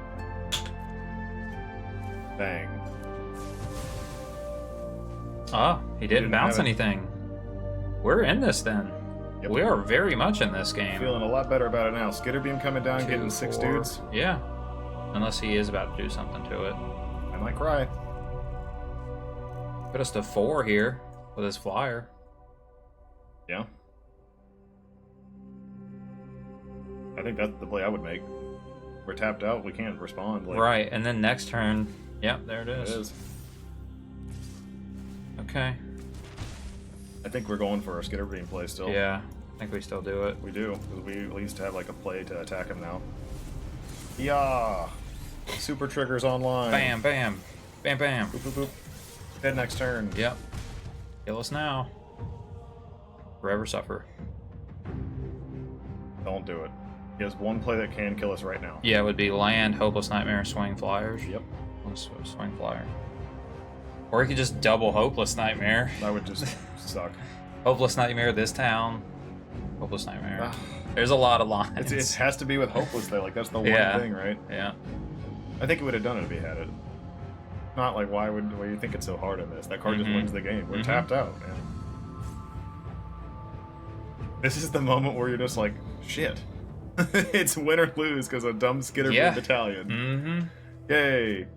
Bang. Oh, he didn't bounce anything. We're in this then. Yep. We are very much in this game. Feeling a lot better about it now. Skitter Beam coming down, 2, getting 6 4. dudes. Yeah. Unless he is about to do something to it. I might cry. Put us to 4 here with his flyer. Yeah. I think that's the play I would make. We're tapped out. We can't respond. Like, Right, and then next turn. Yep, there it is. It is. Okay. I think we're going for a Skitter Beam play still. Yeah, I think we still do it. We do, because we at least have like a play to attack him now. Yeah! Super triggers online. Bam, bam. Bam, bam. Boop, boop, boop. Dead next turn. Yep. Kill us now. Forever suffer. Don't do it. He has 1 play that can kill us right now. Yeah, it would be land, Hopeless Nightmare, Swing Flyers. Yep. Swing Flyer. Or he could just double Hopeless Nightmare. That would just suck. Hopeless Nightmare, this town. Hopeless Nightmare. There's a lot of lines. It has to be with Hopeless though. Like that's the one thing, right? Yeah. I think it would have done it if he had it. Not like why you think it's so hard in this? That card just wins the game. We're tapped out, man. This is the moment where you're just like, shit. It's win or lose because of dumb Skitter Beam battalion. Yay.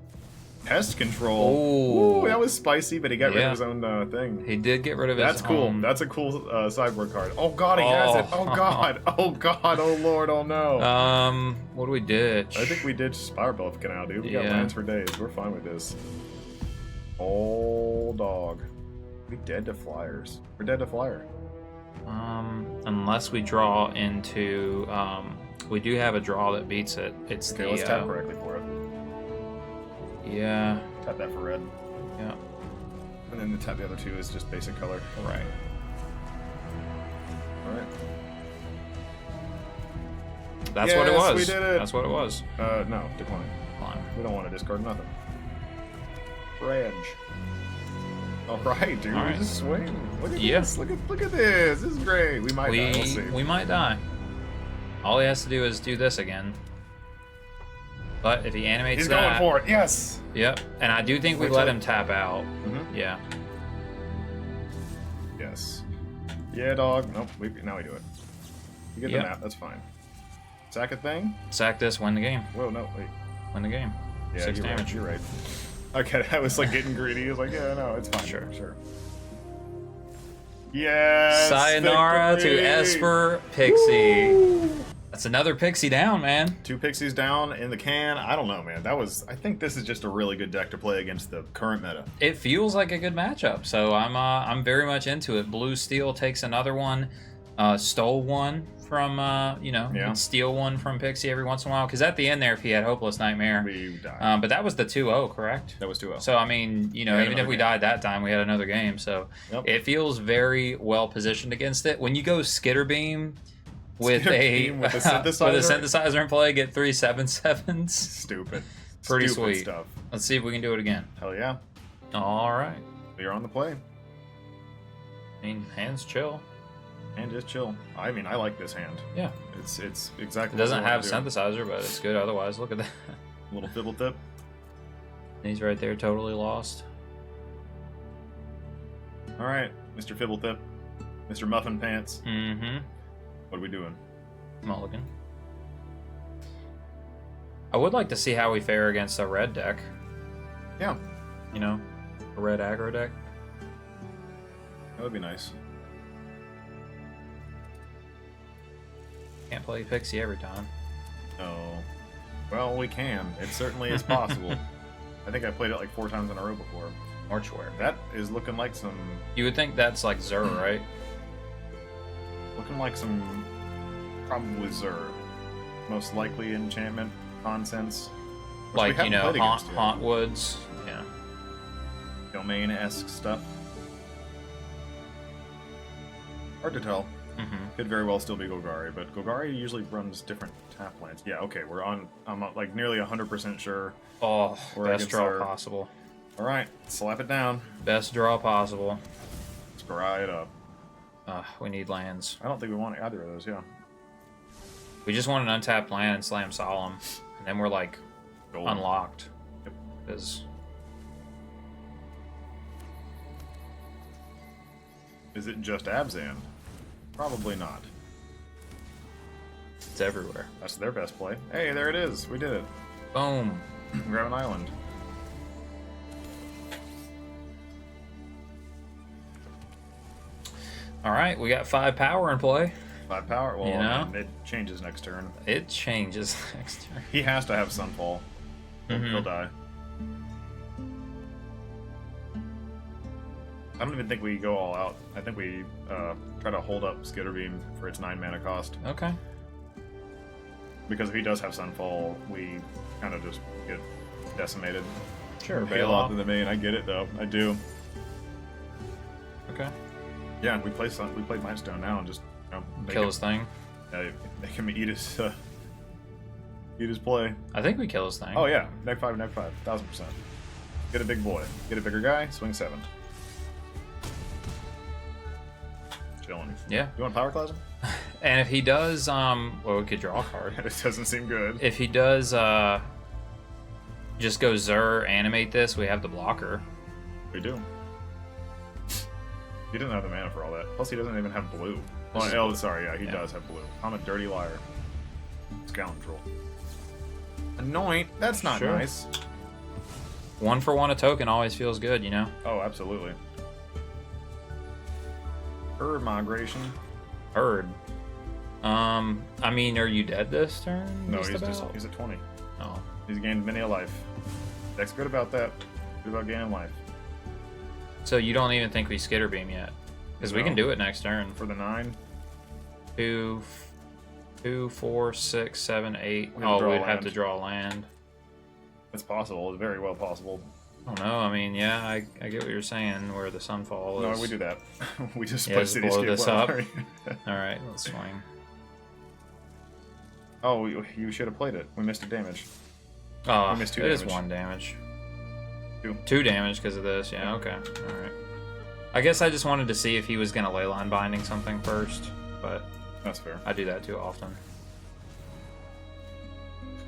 Pest control. Ooh. Ooh, that was spicy, but he got rid of his own thing. He did get rid of his That's cool. own. That's a cool sideboard card. Oh god, he has it. Oh god. Oh god. Oh lord. Oh no. What do we ditch? I think we ditched Spirebolt Canal, dude. We got lands for days. We're fine with this. Oh dog. We dead to flyers. We're dead to flyer. Unless we draw into we do have a draw that beats it. It's okay, let's tap correctly for it. Yeah. Tap that for red. Yeah. And then the tap the other 2 is just basic color. Right. Alright. That's what it was. We did it. That's what it was. No, decline. Fine. We don't want to discard nothing. Reg. All right, dude. All We're right. just swinging. Look at Yeah. this. Look at this. This is great. We might die. We'll see. We might die. All he has to do is do this again. But if he animates He's that, going for it. Yes. Yep. And I do think we Wait let till- him tap out. Mm-hmm. Yeah. Yes. Yeah, dog. Nope. Now we do it. You get Yep. the map. That's fine. Sack a thing. Sack this, win the game. Whoa, no, wait. Win the game. Yeah, 6 you're damage. right. You're right. Okay, I was like getting greedy. I was like, yeah, no, it's fine. Sure. Yes. Sayonara victory! to Esper Pixie. Woo! That's another Pixie down, man. 2 Pixies down in the can. I don't know, man. I think this is just a really good deck to play against the current meta. It feels like a good matchup, so I'm very much into it. Blue Steel takes another one, stole one from you know, Yeah. steal one from Pixie every once in a while. Because at the end there, if he had Hopeless Nightmare, We died. but that was the 2-0, correct? That was 2-0. So I mean, you know, We had even if another we game. died that time, we had another game. So Yep. it feels very well positioned against it. When you go Skitter Beam with Skitter a Beam with a with a synthesizer? synthesizer in play, get 3 7/7s. Stupid. Pretty Stupid sweet. stuff. Let's see if we can do it again. Hell yeah. All right. You're on the play. I mean, hands chill. And just chill. I mean, I like this hand. Yeah. It's It exactly doesn't what have we wanna synthesizer, but it's good otherwise. Look at that. do. Little fiddle tip. He's right there, totally lost. All right, Mr. Fibblethip, Mr. Muffin Pants. Mm-hmm. What are we doing? Mulligan. I would like to see how we fare against a red deck. Yeah, You know, a red aggro deck. that would be nice. Can't play Pixie every time. No. Well, we can. It certainly is possible. I think I played it like 4 times in a row before. Mortuary. That is looking like some. You would think that's like Zur, right? Looking like some. Probably Zur. Most likely enchantment nonsense. which we Like, you haven't know, played against yet. Haunt Woods. Yeah. Domain-esque stuff. Hard to tell. Mm-hmm. Could very well still be Golgari, but Golgari usually runs different tap lands. Yeah, okay, I'm like nearly 100% sure. Oh, We're best against draw our- possible. Alright, slap it down. Best draw possible. Scry it up. We need lands. I don't think we want either of those, yeah. We just want an untapped land and slam Solemn, and then we're like Golden. unlocked. Yep. Because Is it just Abzan? Probably not. it's everywhere. That's their best play. Hey, there it is. We did it. Boom. Grab an island. All right, we got 5 power in play. 5 power. Well, You I know? mean, it changes next turn. It changes next turn. He has to have Sunfall. Mhm. He'll die. I don't even think we go all out. I think we try to hold up Skitterbeam for its 9 mana cost. Okay. Because if he does have Sunfall, we kind of just get decimated. Sure, Bail bail off off. in the main. I get it though. I do. Okay. Yeah, we play Mindstone now and just make Kill him, his thing. make him eat his play. I think we kill his thing. Oh yeah, neg 5, 1000%. Get a big boy. Get a bigger guy. Swing 7. Chilling. Yeah. You want Power Plasma? And if he does, well, we could draw a card. It doesn't seem good. If he does, just go Zur, animate this, we have the blocker. We do. He doesn't have the mana for all that. Plus, he doesn't even have blue. This is Oh, blue. sorry, yeah, he Yeah. does have blue. I'm a dirty liar. Scoundrel. Anoint? That's not Sure. nice. 1 for 1 a token always feels good, you know? Oh, absolutely. Bird migration. Heard. I mean, are you dead this turn? No, about? he's at 20. Oh. He's gained many a life. Deck's good about that. Good about gaining life. So you don't even think we Skitter Beam yet? Because we No. can do it next turn. For the 9, 2, 4, 6, 7, 8. We have to Oh, draw a we'd have land. to draw a land. it's possible. It's very well possible. I don't know. I mean, yeah, I get what you're saying. Where the Sunfall is. No, we do that. We just Yeah, play just Cityscape. blow this Well, up. All right, let's swing. Oh, you should have played it. We missed a damage. Oh, We missed 2 it is damage. 1 damage. 2. 2 damage because of this. Yeah. Okay. All right. I guess I just wanted to see if he was going to Leyline Binding something first, but that's fair. I do that too often.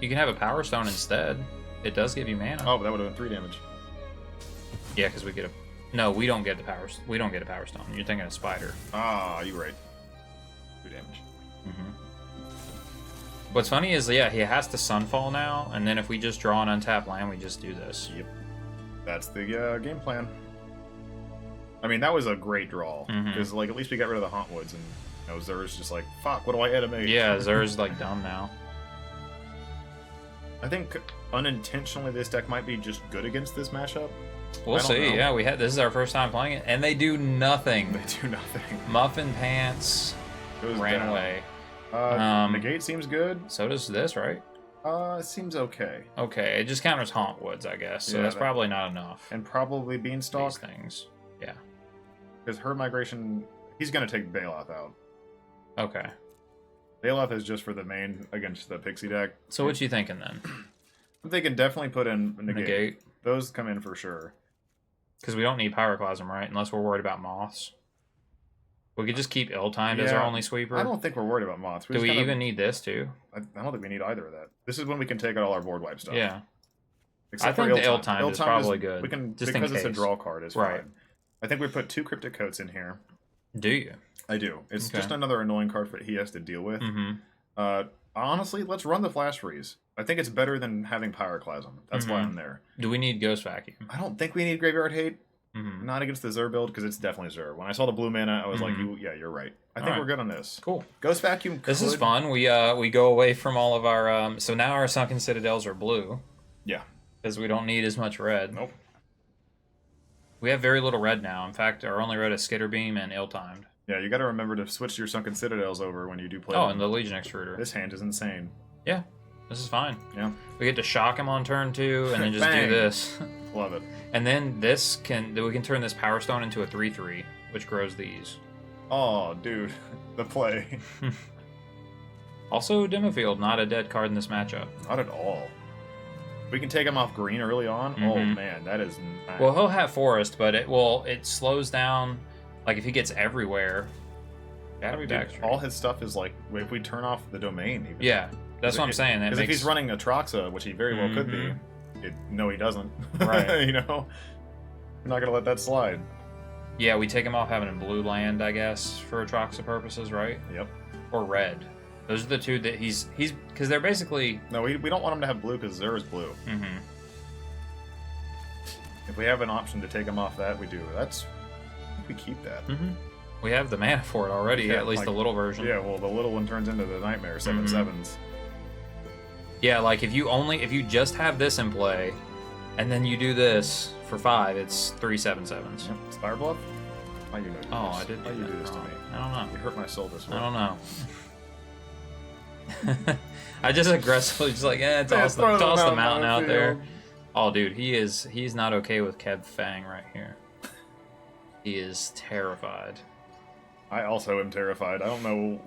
You can have a Power Stone instead. It does give you mana. Oh, but that would have been 3 damage. Yeah, because we get a... No, we don't get the power. We don't get a Power Stone. You're thinking of Spider. Ah, you're right. 2 damage. What's funny is, yeah, he has to Sunfall now, and then if we just draw an untapped land, we just do this. Yep. That's the game plan. I mean, that was a great draw. Because, like, at least we got rid of the Hauntwoods, and, you know, Zer's just like, fuck, what do I animate? Yeah, Zer's, like, dumb now. I think, unintentionally, this deck might be just good against this matchup. We'll see. Yeah, this is our first time playing it, and they do nothing. They do nothing. Muffin Pants ran away. Negate seems good. So does this, right? It seems okay. Okay, it just counters Hauntwoods, I guess. So that's probably not enough. And probably Beanstalk. These things. Yeah. Because her migration, he's going to take Bailoff out. Okay. Bailoff is just for the main against the Pixie deck. So what you thinking then? I'm thinking definitely put in Negate. Those come in for sure. Because we don't need Pyroclasm, right? Unless we're worried about Moths. We could just keep Ill-Timed as our only sweeper. I don't think we're worried about Moths. Do we even need this too? I don't think we need either of that. This is when we can take out all our board wipe stuff. Yeah. Except I think the Ill-Timed is probably good. We can, just because in case. It's a draw card, is right. fine. I think we put 2 Cryptic Coats in here. Do you? I do. It's just another annoying card that he has to deal with. Honestly, let's run the Flash Freeze. I think it's better than having Pyroclasm. That's why I'm there. Do we need Ghost Vacuum? I don't think we need Graveyard Hate. Not against the Zur build, because it's definitely Zur. When I saw the blue mana, I was like, yeah, you're right. I think we're good on this. Cool. Ghost Vacuum This is fun. We go away from all of our... so now our Sunken Citadels are blue. Yeah. Because we don't need as much red. Nope. We have very little red now. In fact, our only red is Skitterbeam and Ill-Timed. Yeah, you got to remember to switch your Sunken Citadels over when you do play. Oh, and the Legion Extruder. This hand is insane. Yeah, this is fine. Yeah. We get to shock him on turn 2, and then just do this. Love it. And then we can turn this Power Stone into a 3/3, which grows these. Oh, dude, the play. Also, Demofield, not a dead card in this matchup. Not at all. We can take him off green early on. Oh man, that is nice. Well, he'll have Forest, but it slows down. Like if he gets everywhere, that'll be back. All his stuff is like if we turn off the domain. Even. Yeah, that's what I'm saying. Because if he's running Atraxa, which he very well could be, no, he doesn't. Right. You know, we're not gonna let that slide. Yeah, we take him off having a blue land, I guess, for Atraxa purposes, right? Yep. Or red. Those are the two that he's because they're basically. No, we don't want him to have blue because Zur is blue. If we have an option to take him off that, we do. We keep that. We have the mana for it already, yeah, at least the little version. Yeah, well, the little one turns into the Nightmare 7/7s. Yeah, like if you just have this in play, and then you do this for 5, it's 3 7/7s. Yep. Spire Bluff? Why you do this? I did. Why you do this to me? I don't know. You hurt my soul this way. I don't know. I just aggressively toss the mountain out there. Oh, dude, he's not okay with Kev Fang right here. He is terrified. I also am terrified. I don't know.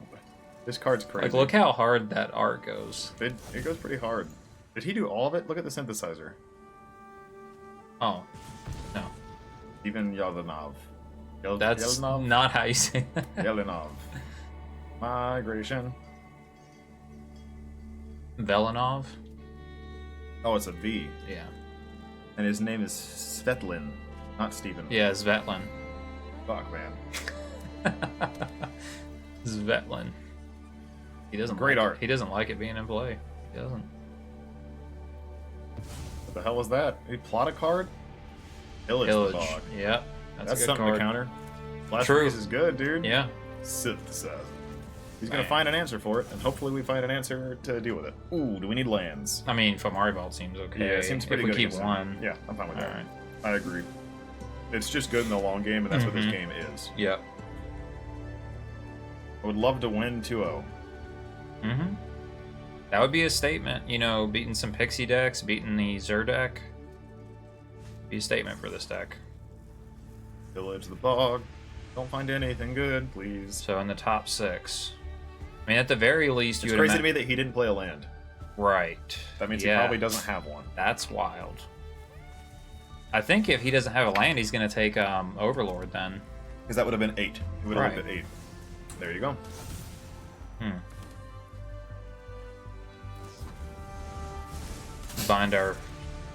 This card's crazy. Like, look how hard that art goes. It goes pretty hard. Did he do all of it? Look at the synthesizer. Oh, no. Even Yelinov. That's Yelinov? not how you say that. Yelinov. Migration. Velinov? Oh, it's a V. Yeah. And his name is Svetlin, not Steven. Yeah, Svetlin. Fuck, man. Svetlin. He doesn't Great art. He doesn't like it being in play. He doesn't. What the hell was that? He plot a card? Pillage. The Bog. Yeah. That's a good something card. to counter. Flash True. Freeze is good, dude. Yeah. Synthesizer. He's going to find an answer for it, and hopefully we find an answer to deal with it. Ooh, do we need lands? I mean, Famari Vault seems okay. Yeah, it seems pretty if good. we keep one. Yeah, I'm fine with All that. right. I agree. It's just good in the long game, and that's what this game is. Yep. I would love to win 2-0. That would be a statement. You know, beating some Pixie decks, beating the Zur deck. Be a statement for this deck. Village the Bog. Don't find anything good, please. So in the top 6. I mean, at the very least, it's crazy to me that he didn't play a land. Right. That means he probably doesn't have one. That's wild. I think if he doesn't have a land, he's going to take Overlord then. Because that would have been 8. He would have Right. looked at 8. There you go. Bind our...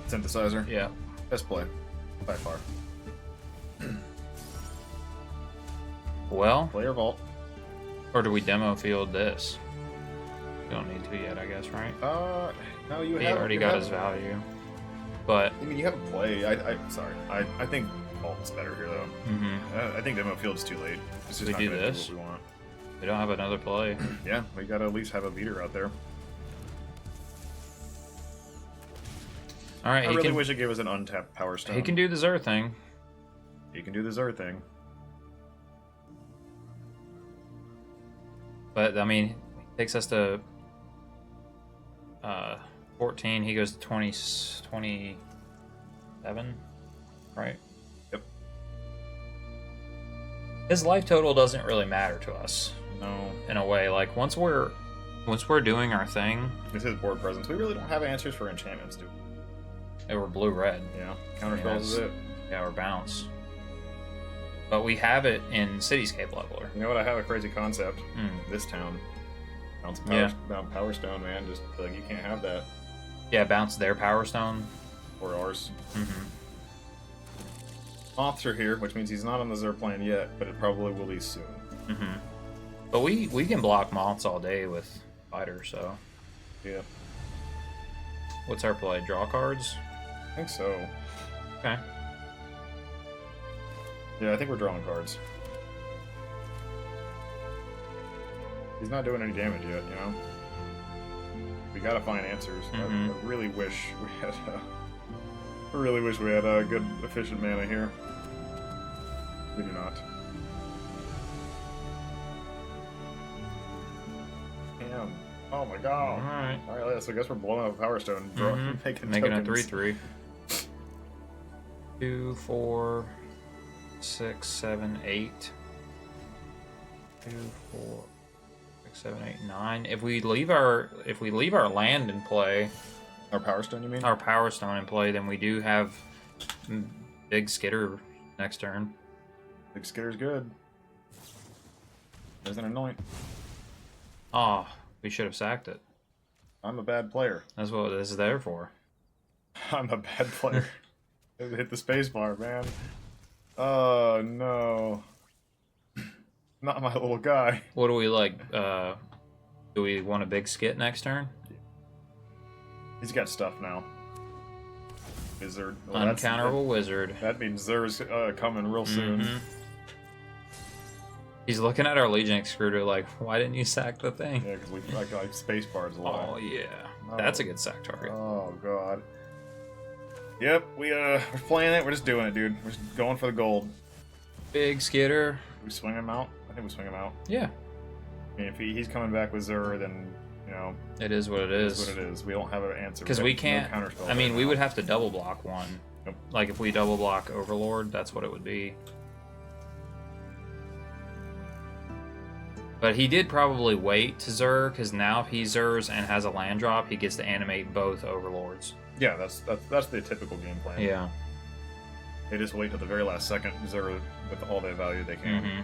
Synthesizer. Yeah. Best play. By far. Well... Player vault. Or do we demo field this? We don't need to yet, I guess, right? No, you He have... already you got have- his value. But... I mean, you have a play. Sorry. I think vault's better here, though. I think demo field's too late. It's just We not do gonna this? do what we want. We don't have another play. Yeah, we gotta at least have a beater out there. Alright, I he really can... wish it gave us an untapped Power Stone. He can do the Zur thing. He can do the Zur thing. But, I mean, takes us to 14. He goes to 27, right? Yep. His life total doesn't really matter to us, No. in a way. Like, once we're doing our thing, This is board presence. We really don't have answers for enchantments, do we? we're blue-red. Yeah. Counter Yeah, spells is it. Yeah, we're bounce. But we have it in Cityscape Leveler. You know what? I have a crazy concept. Mm. This town. Bounce Yeah. Power Stone, man. Just like you can't have that. Yeah, bounce their Power Stone. Or ours. Mm-hmm. Moths are here, which means he's not on the Zur plan yet, but it probably will be soon. Mm-hmm. But we can block moths all day with Fighter, so... Yeah. What's our play? Draw cards? I think so. Okay. Yeah, I think we're drawing cards. He's not doing any damage yet, you know? We gotta find answers. Mhm. I really wish we had a good, efficient mana here. We do not. Damn. Oh my god. Alright. Alright, so I guess we're blowing up a Power Stone and Mm-hmm. Making a 3/3. 2, 4, 6, 7, 8. 2, 4, 6, 7, 8, 9. If we leave our land in play, Our Power Stone, you mean? our Power Stone in play, then we do have Big Skitter next turn. Big Skitter's good. There's an anoint. Oh, we should have sacked it. I'm a bad player. That's what this is there for. I'm a bad player. Hit the space bar, man. Oh no. Not my little guy. What do we like? Do we want a big skit next turn? He's got stuff now. Wizard. Well, Uncounterable wizard. That means Zur's coming real soon. Mhm. He's looking at our Legion Excruder like, why didn't you sack the thing? Yeah, because we like space bars a lot. Oh yeah, Oh. that's a good sack target. Oh god. Yep, we're playing it. We're just doing it, dude. We're just going for the gold. Big skitter. We swing him out. I think we swing him out. Yeah, I mean, if he's coming back with Zur, then you know it is what it it's is. what it is. We don't have an answer Because got we no can't. counterspell I mean, right we now. would have to double block one. Yep. Like if we double block Overlord, that's what it would be. But he did probably wait to Zur, because now if he Zurs and has a land drop, he gets to animate both Overlords. Yeah, that's the typical game plan. Yeah. They just wait till the very last second, Zur with all the value they can. Mm-hmm.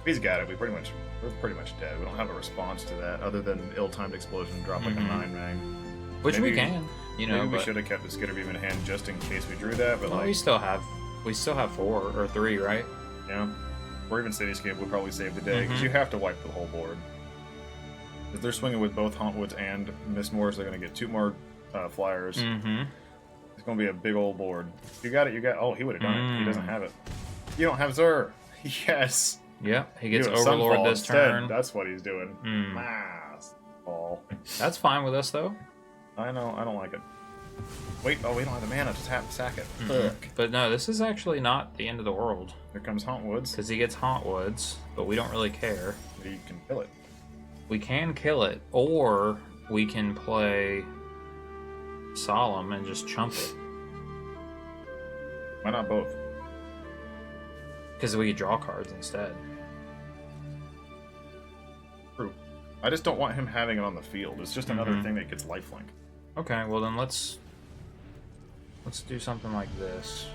If he's got it, we're pretty much dead. We don't have a response to that other than ill-timed explosion, drop like a Mhm. 9-mag. Which Maybe- we can, you know. Maybe we but- should have kept the Skitter Beam in hand just in case we drew that, but Well, like, we still have 4 or 3, right? yeah, or even Cityscape would probably save the day because Mhm. you have to wipe the whole board. If they're swinging with both Hauntwoods and Mistmoors, they're going to get 2 more flyers. Mm-hmm. It's going to be a big old board. You got it. You got. Oh, he would have done it. He doesn't Mm. have it. You don't have Zur. Yes. Yep, he gets You have Overlord Sunfall this instead. turn. That's what he's doing. Mm. Ball. That's fine with us, though. I know. I don't like it. Wait. Oh, we don't have the mana to sack it. Mhm. Fuck. But no, this is actually not the end of the world. Here comes Hauntwoods. Because he gets Hauntwoods, but we don't really care. You can kill it. We can kill it, or we can play Solemn and just chump it. Why not both? Because we could draw cards instead. True. I just don't want him having it on the field. It's just another Mhm. thing that gets lifelink. Okay, well then let's Let's do something like this.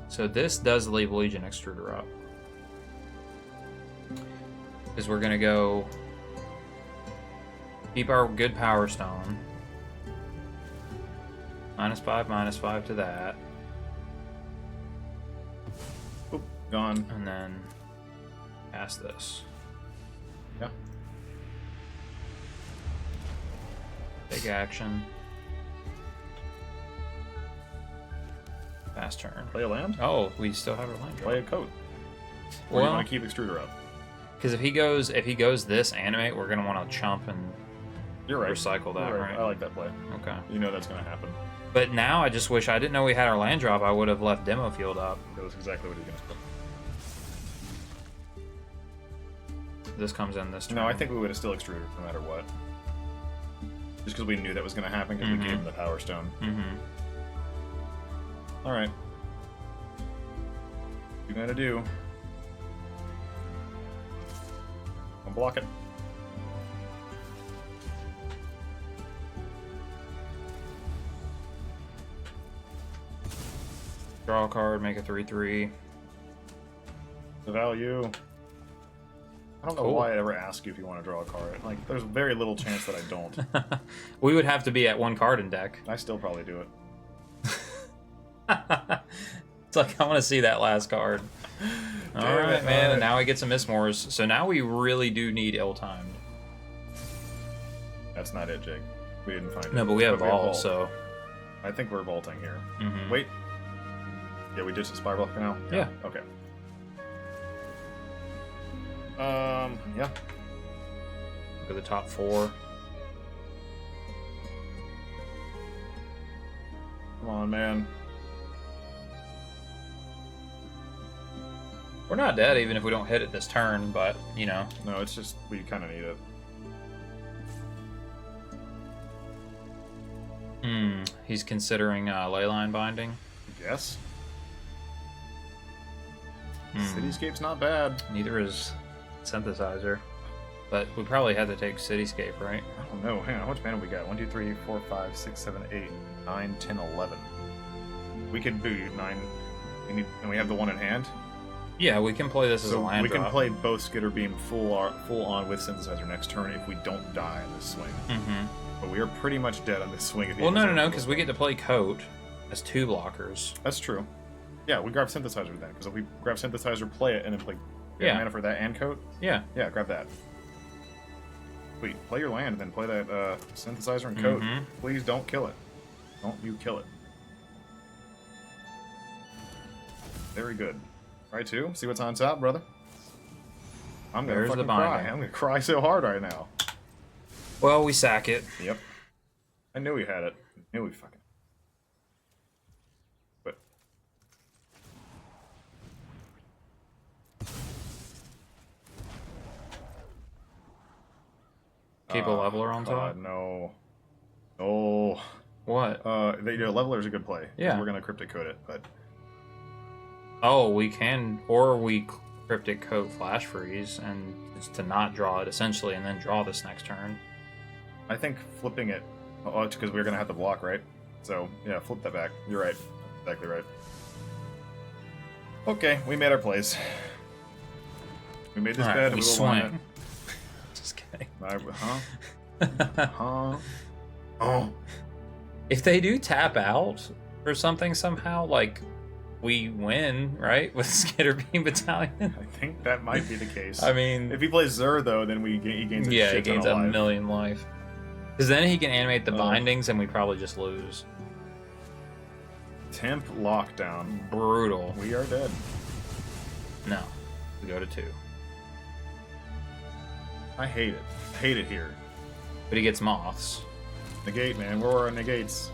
So this does leave Legion Extruder up. Because we're going to go keep our good Power Stone. -5 to that. Oop, gone. And then cast this. Yeah. Take action. Fast turn. Play a land? Oh, we still have our land draw. Play a coat. Or do you want to keep Extruder up? Because if he goes this animate, we're gonna want to chump and You're right. recycle that, right? I like that play. Okay. You know that's going to happen. But now I just wish I didn't know we had our land drop. I would have left Demo Field up. That was exactly what he's going to do. This comes in this turn. No, I think we would have still Extruded no matter what. Just because we knew that was going to happen because we gave him the Power Stone. Alright. What you gonna do? Don't block it. Draw a card, make a 3/3. The value. I don't know why I ever ask you if you want to draw a card. Like, there's very little chance that I don't. We would have to be at 1 card in deck. I still probably do it. It's like, I want to see that last card. Alright, man, and now we get some Mistmores. So now we really do need Ill-Timed. That's not it, Jake. We didn't find it. No, but we have Vault, so... I think we're vaulting here. Wait. Yeah, we did some Spire Block now? Yeah. Okay. Yeah. Look at the top 4. Come on, man. We're not dead even if we don't hit it this turn, but, you know. No, it's just, we kind of need it. He's considering Leyline Binding. Yes. Cityscape's not bad. Neither is Synthesizer. But we probably had to take Cityscape, right? I don't know. Hang on, how much mana we got? 1, 2, 3, 4, 5, 6, 7, 8, 9, 10, 11. We could do 9. And we have the one in hand? Yeah, we can play this as a So land we drop. can play both Skitter Beam full on with Synthesizer next turn if we don't die in this swing. But we are pretty much dead on this swing. If Well, no, because we get to play Coat as 2 blockers. That's true. Yeah, we grab Synthesizer then, because if we grab Synthesizer, play it, and then play mana for that and Coat. Yeah. Yeah, grab that. Wait, play your land, then play that Synthesizer and Coat. Please don't kill it. Don't you kill it. Very good. Try 2. See what's on top, brother. I'm gonna fucking cry. I'm gonna cry so hard right now. Well, we sack it. Yep. I knew we had it. I knew we fucking. But. Keep a leveler on top? No. Oh. What? Leveler's a good play. Yeah. We're gonna Cryptic Code it, but. Oh, we can, or we Cryptic Code Flash Freeze and just to not draw it essentially, and then draw this next turn. I think flipping it. Oh, it's because we're gonna have to block, right? So yeah, flip that back. You're right. Exactly right. Okay, we made our plays. We made this All right, bed. we will swing. want it. Just kidding. Huh? Oh. If they do tap out or something somehow, like we win, right? With Skitter Beam Battalion. I think that might be the case. I mean, if he plays Zur though, then he gains a shit he gains ton a of life. million life. Because then he can animate the bindings, and we probably just lose. Temp lockdown. Brutal. We are dead. No, we go to 2. I hate it. I hate it here. But he gets moths. Negate, man. Where were our negates?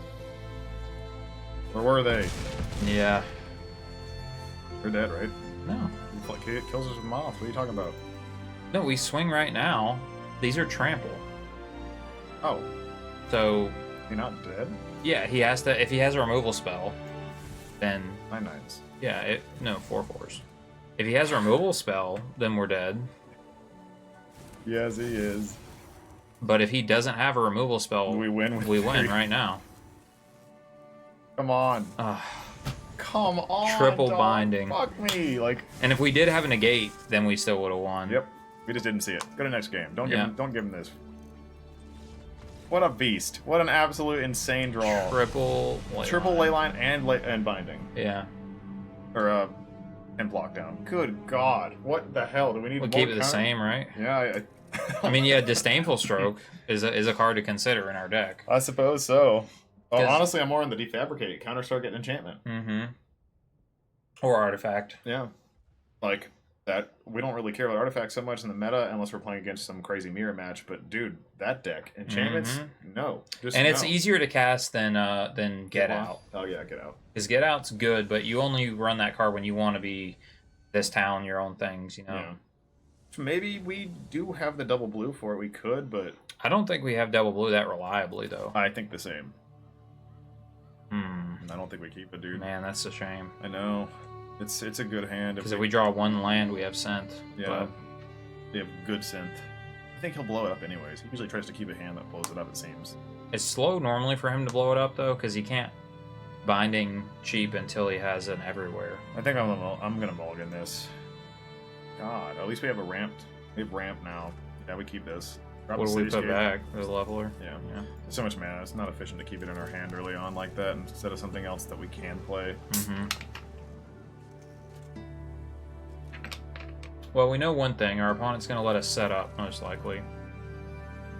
Where were they? Yeah. They're dead, right? No. It kills us with moth. What are you talking about? No, we swing right now. These are trample. Oh. So. You're not dead? Yeah, he has to. If he has a removal spell, then. 9/9s. Yeah, no, 4/4s. If he has a removal spell, then we're dead. Yes, he is. But if he doesn't have a removal spell, We win. We win right now. Come on. Come on. Triple dog. binding. Fuck me. Like. And if we did have a negate, then we still would have won. Yep. We just didn't see it. Go to next game. Don't give Yeah. him. Don't give him this. What a beast! What an absolute insane draw. Triple leyline and binding. Yeah. Or and block down. Good God! What the hell do we need? We'll more keep it the counter? same, right? Yeah. I mean, yeah, Disdainful Stroke is a card to consider in our deck. I suppose so. Well, 'Cause- honestly, I'm more in the defabricate. Counter start getting enchantment. Mm-hmm. Or Artifact. Yeah. Like that. We don't really care about artifacts so much in the meta unless we're playing against some crazy mirror match. But dude, that deck enchantments, no. Just And no. it's easier to cast than Get Out. Oh yeah, Get Out. Because Get Out's good, but you only run that card when you want to be this town, your own things, you know. Yeah. Maybe we do have the double blue for it. We could, but I don't think we have double blue that reliably, though. I think the same. Hmm. I don't think we keep it, dude. Man, that's a shame. I know. It's a good hand. Because if we draw one land, we have Scent. Yeah. They have good synth. I think he'll blow it up anyways. He usually tries to keep a hand that blows it up, it seems. It's slow normally for him to blow it up, though, because he can't binding cheap until he has an everywhere. I think I'm gonna mulligan this. God, at least we have a ramped. We have ramp now. Yeah, we keep this. Drop What the do we put cityscape. back? The leveler? Yeah. Yeah. There's so much mana. It's not efficient to keep it in our hand early on like that instead of something else that we can play. Mm-hmm. Well, we know one thing. Our opponent's going to let us set up, most likely.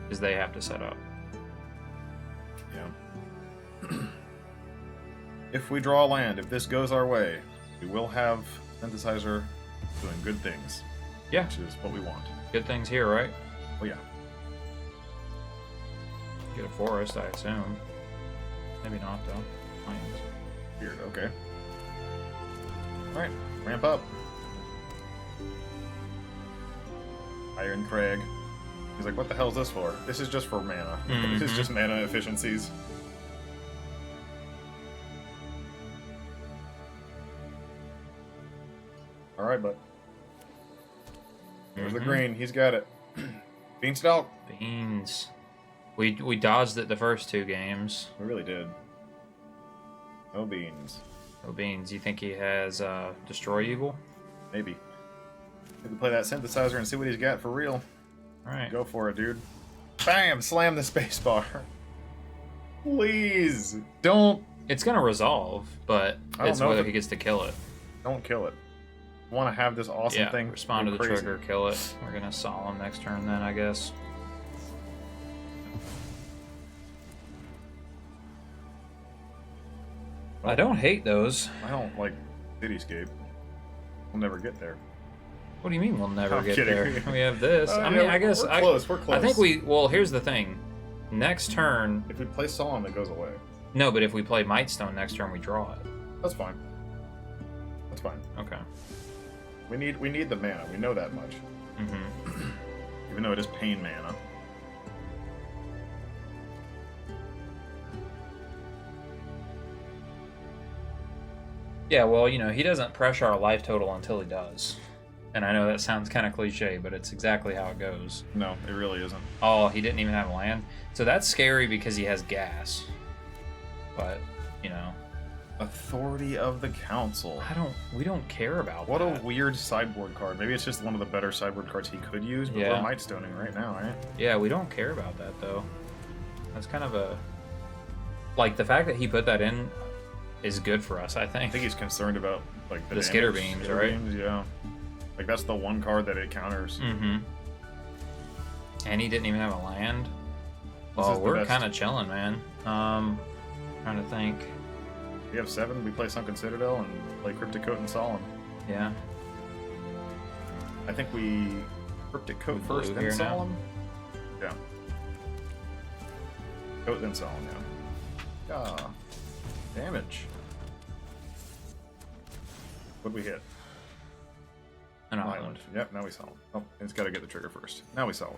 Because they have to set up. Yeah. If we draw land, if this goes our way, we will have Synthesizer doing good things. Yeah. Which is what we want. Good things here, right? Oh yeah. Get a forest, I assume. Maybe not, though. Plains. Weird, okay. Alright, ramp up. Iron Crag. He's like, what the hell is this for? This is just for mana. This is just mana efficiencies. Alright, bud. There's the green. He's got it. Beanstalk. Beans. We dodged it the first two games. We really did. No beans. No beans. You think he has Destroy Evil? Maybe. We can play that Synthesizer and see what he's got for real. Alright. Go for it, dude. Bam! Slam the spacebar. Please! Don't It's going to resolve, but I don't it's know whether if he gets to kill it. kill it. I want to have this awesome Yeah, thing. respond to go the crazy. trigger, kill it. We're going to Solemn next turn then, I guess. I don't hate those. I don't like Cityscape. We'll never get there. What do you mean we'll never I'm get kidding. there? We have this. I mean, yeah, I guess we're close. We're close. I think well, here's the thing. Next turn, If we play Solemn, it goes away. no, but if we play Mightstone next turn, we draw it. That's fine. That's fine. Okay. We need the mana. We know that much. Mm-hmm. Even though it is pain mana. Yeah, well, you know, he doesn't pressure our life total until he does. And I know that sounds kind of cliche, but it's exactly how it goes. No, it really isn't. Oh, he didn't even have land. So that's scary because he has gas. But, you know, Authority of the Council. we don't care about What that. a weird sideboard card. Maybe it's just one of the better sideboard cards he could use, but Yeah. we're Mightstoning right now, right? Yeah, we don't care about that, though. That's kind of a... Like, the fact that he put that in is good for us, I I think. think he's concerned about like The skitter damage. beams, Skitter right? beams, yeah. Like that's the one card that it counters. Mm-hmm. And he didn't even have a land. This Well, is the we're best. kind of chilling, man. Trying to think. We have 7. We play Sunken Citadel and play Cryptic Coat and Solemn. Yeah. I think we Cryptic Coat Blue first, here then now? Solemn. Yeah. Coat then Solemn. Yeah. Ah. Damage. What'd we hit? An island. Yep, now we Solemn. Oh, it's got to get the trigger first. Now we Solemn.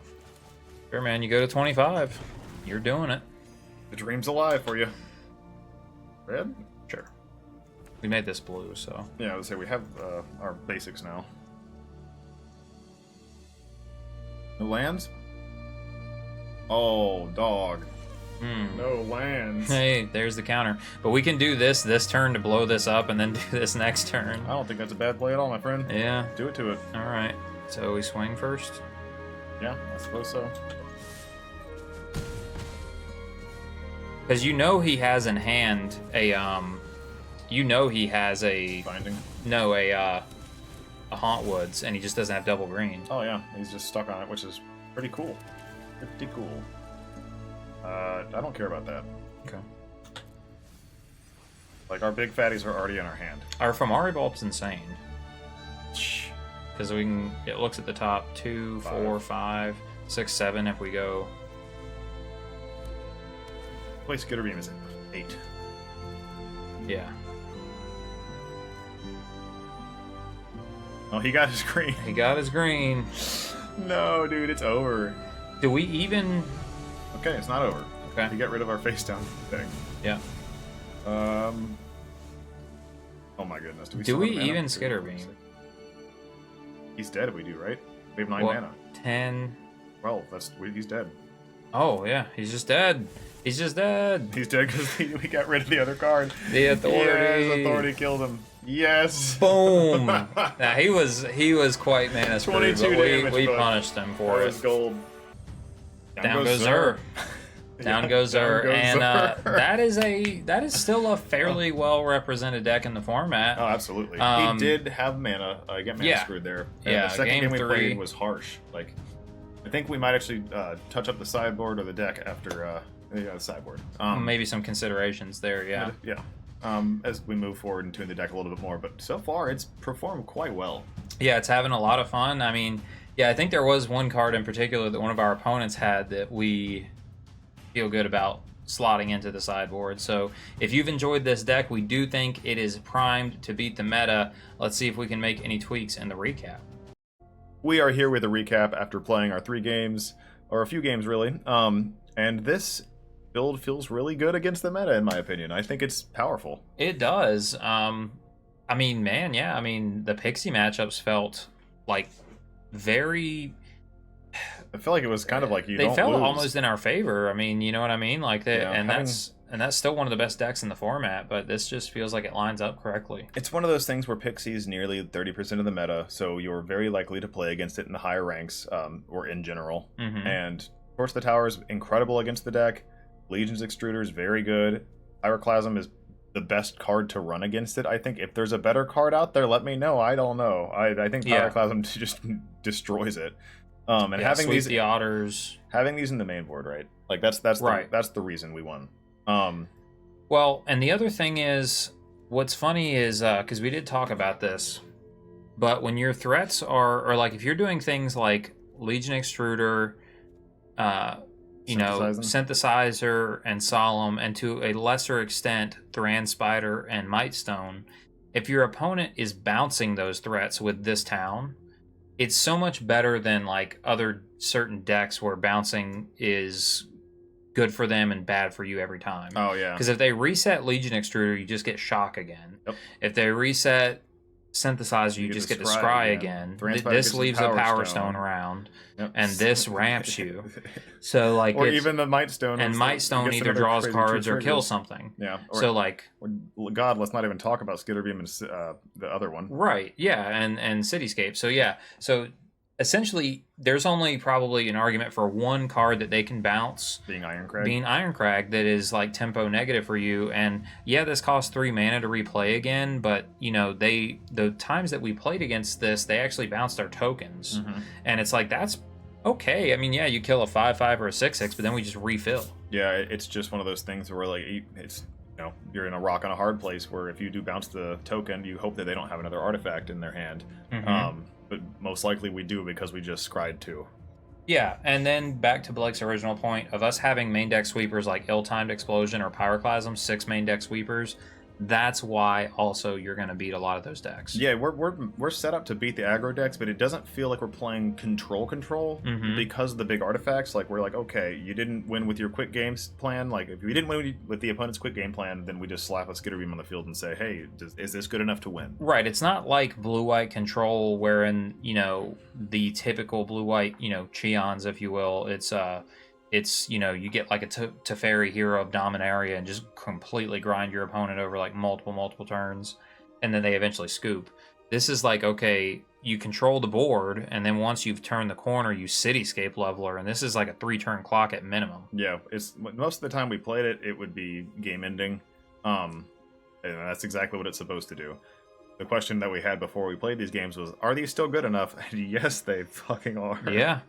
Sure, man. You go to 25. You're doing it. The dream's alive for you. Red? Sure. We made this blue, so. Yeah, I would say we have our basics now. No lands? Oh, dog. No lands. Hey, there's the counter. But we can do this turn to blow this up and then do this next turn. I don't think that's a bad play at all, my friend. Yeah. Do it to it. All right. So we swing first? Yeah, I suppose so. Because you know he has in hand a, you know he has a... Binding? No, a Haunt Woods, and he just doesn't have double green. Oh, yeah. He's just stuck on it, which is pretty cool. Pretty cool. I don't care about that. Okay. Like, our big fatties are already in our hand. Our Famari Bulb's insane. Because we can... It looks at the top. 2, 4, 5, 6, 7 if we go... Play Skitter Beam is at 8. Yeah. Oh, he got his green. He got his green. No, dude, it's over. Do we even... Okay, it's not over. Okay. We get rid of our face down thing. Yeah. Oh my goodness. Do we even Skitter Beam? He's dead if we do, right? We have 9 Well, mana. 10. Well, he's dead. Oh, yeah. He's just dead. He's just dead. He's dead because we got rid of the other card. The Authority. Yes, Authority killed him. Yes. Boom. Now, he was quite mana screwed, 22 but damage, we but punished him for that it. was gold. Down goes Zur. Down goes Zur. And that is still a fairly well represented deck in the format. Oh, absolutely. He did have mana. I get mana screwed there. And Yeah, the second game game we 3 played was harsh. Like, I think we might actually touch up the sideboard or the deck after the sideboard. Maybe some considerations there, yeah. Yeah. As we move forward and tune the deck a little bit more, but so far it's performed quite well. Yeah, it's having a lot of fun. I mean, yeah, I think there was one card in particular that one of our opponents had that we feel good about slotting into the sideboard. So if you've enjoyed this deck, we do think it is primed to beat the meta. Let's see if we can make any tweaks in the recap. We are here with a recap after playing our 3 games, or a few games really, and this build feels really good against the meta, in my opinion. I think it's powerful. It does. I mean, man, yeah. I mean, the Pixie matchups felt like very... I feel like it was kind of like they felt almost in our favor. I mean, you know what I mean? Like that, Yeah, and that's still one of the best decks in the format. But this just feels like it lines up correctly. It's one of those things where Pixie is nearly 30% of the meta, so you're very likely to play against it in the higher ranks, or in general. And Torch the Tower is incredible against the deck. Legion's Extruder is very good. Pyroclasm is the best card to run against it. I think if there's a better card out there, let me know. I don't know. I think Pyroclasm just destroys it. And having Sweep these the Otters, having these in the main board, right? Like that's right. That's the reason we won. Well, and the other thing is, what's funny is because we did talk about this, but when your threats are, or like if you're doing things like Legion Extruder, Synthesizer and Solemn, and to a lesser extent Thran Spider and Mightstone, if your opponent is bouncing those threats with this town, it's so much better than like other certain decks where bouncing is good for them and bad for you every time. Oh yeah. Because if they reset Legion Extruder, you just get Shock again. Yep. If they reset Synthesizer, you just get to Scry again. This leaves a Power Stone around, and this ramps you. So like, or even the Mightstone. And Mightstone either draws cards or kills something. Yeah. So like, God, let's not even talk about Skitter Beam and the other one. Right. Yeah. And Cityscape. So yeah. So essentially, there's only probably an argument for one card that they can bounce. Being Ironcrag. That is like tempo negative for you. And yeah, this costs 3 mana to replay again, but you know, the times that we played against this, they actually bounced our tokens. And it's like, that's okay. I mean, yeah, you kill a 5/5 or a 6/6, but then we just refill. Yeah, it's just one of those things where like it's, you know, you're in a rock and a hard place where if you do bounce the token, you hope that they don't have another artifact in their hand. But most likely we do because we just scryed 2. Yeah, and then back to Blake's original point of us having main deck sweepers like Ill-Timed Explosion or Pyroclasm, 6 main deck sweepers. that's why also you're going to beat a lot of those decks. Yeah, we're set up to beat the aggro decks, but it doesn't feel like we're playing control because of the big artifacts. Like, we're like, okay, you didn't win with your quick games plan. Like, if we didn't win with the opponent's quick game plan, then we just slap a Skitter Beam on the field and say, hey, is this good enough to win? Right. It's not like blue-white control, wherein, you know, the typical blue-white, you know, Cheons, if you will. It's, you know, you get like a Teferi Hero of Dominaria and just completely grind your opponent over like multiple turns, and then they eventually scoop. This is like, okay, you control the board, and then once you've turned the corner, you Cityscape Leveler, and this is like a 3-turn clock at minimum. Yeah, it's most of the time we played it, it would be game ending, and that's exactly what it's supposed to do. The question that we had before we played these games was, are these still good enough? And yes, they fucking are. Yeah.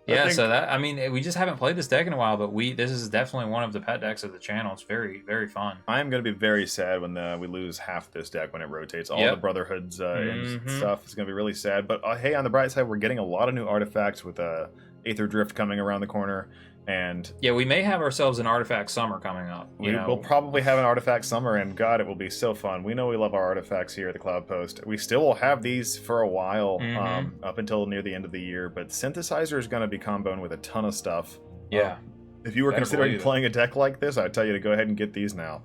Yeah, so that, I mean, we just haven't played this deck in a while, but this is definitely one of the pet decks of the channel. It's very, very fun. I am going to be very sad when we lose half this deck when it rotates. All the Brotherhoods and stuff. It's going to be really sad. But hey, on the bright side, we're getting a lot of new artifacts with Aether Drift coming around the corner. And yeah, we may have ourselves an artifact summer coming up. We'll probably have an artifact summer, and God, it will be so fun. We know we love our artifacts here at the Cloudpost. We still will have these for a while, up until near the end of the year. But Synthesizer is going to be comboing with a ton of stuff. Yeah. If you were considering playing a deck like this, I'd tell you to go ahead and get these now.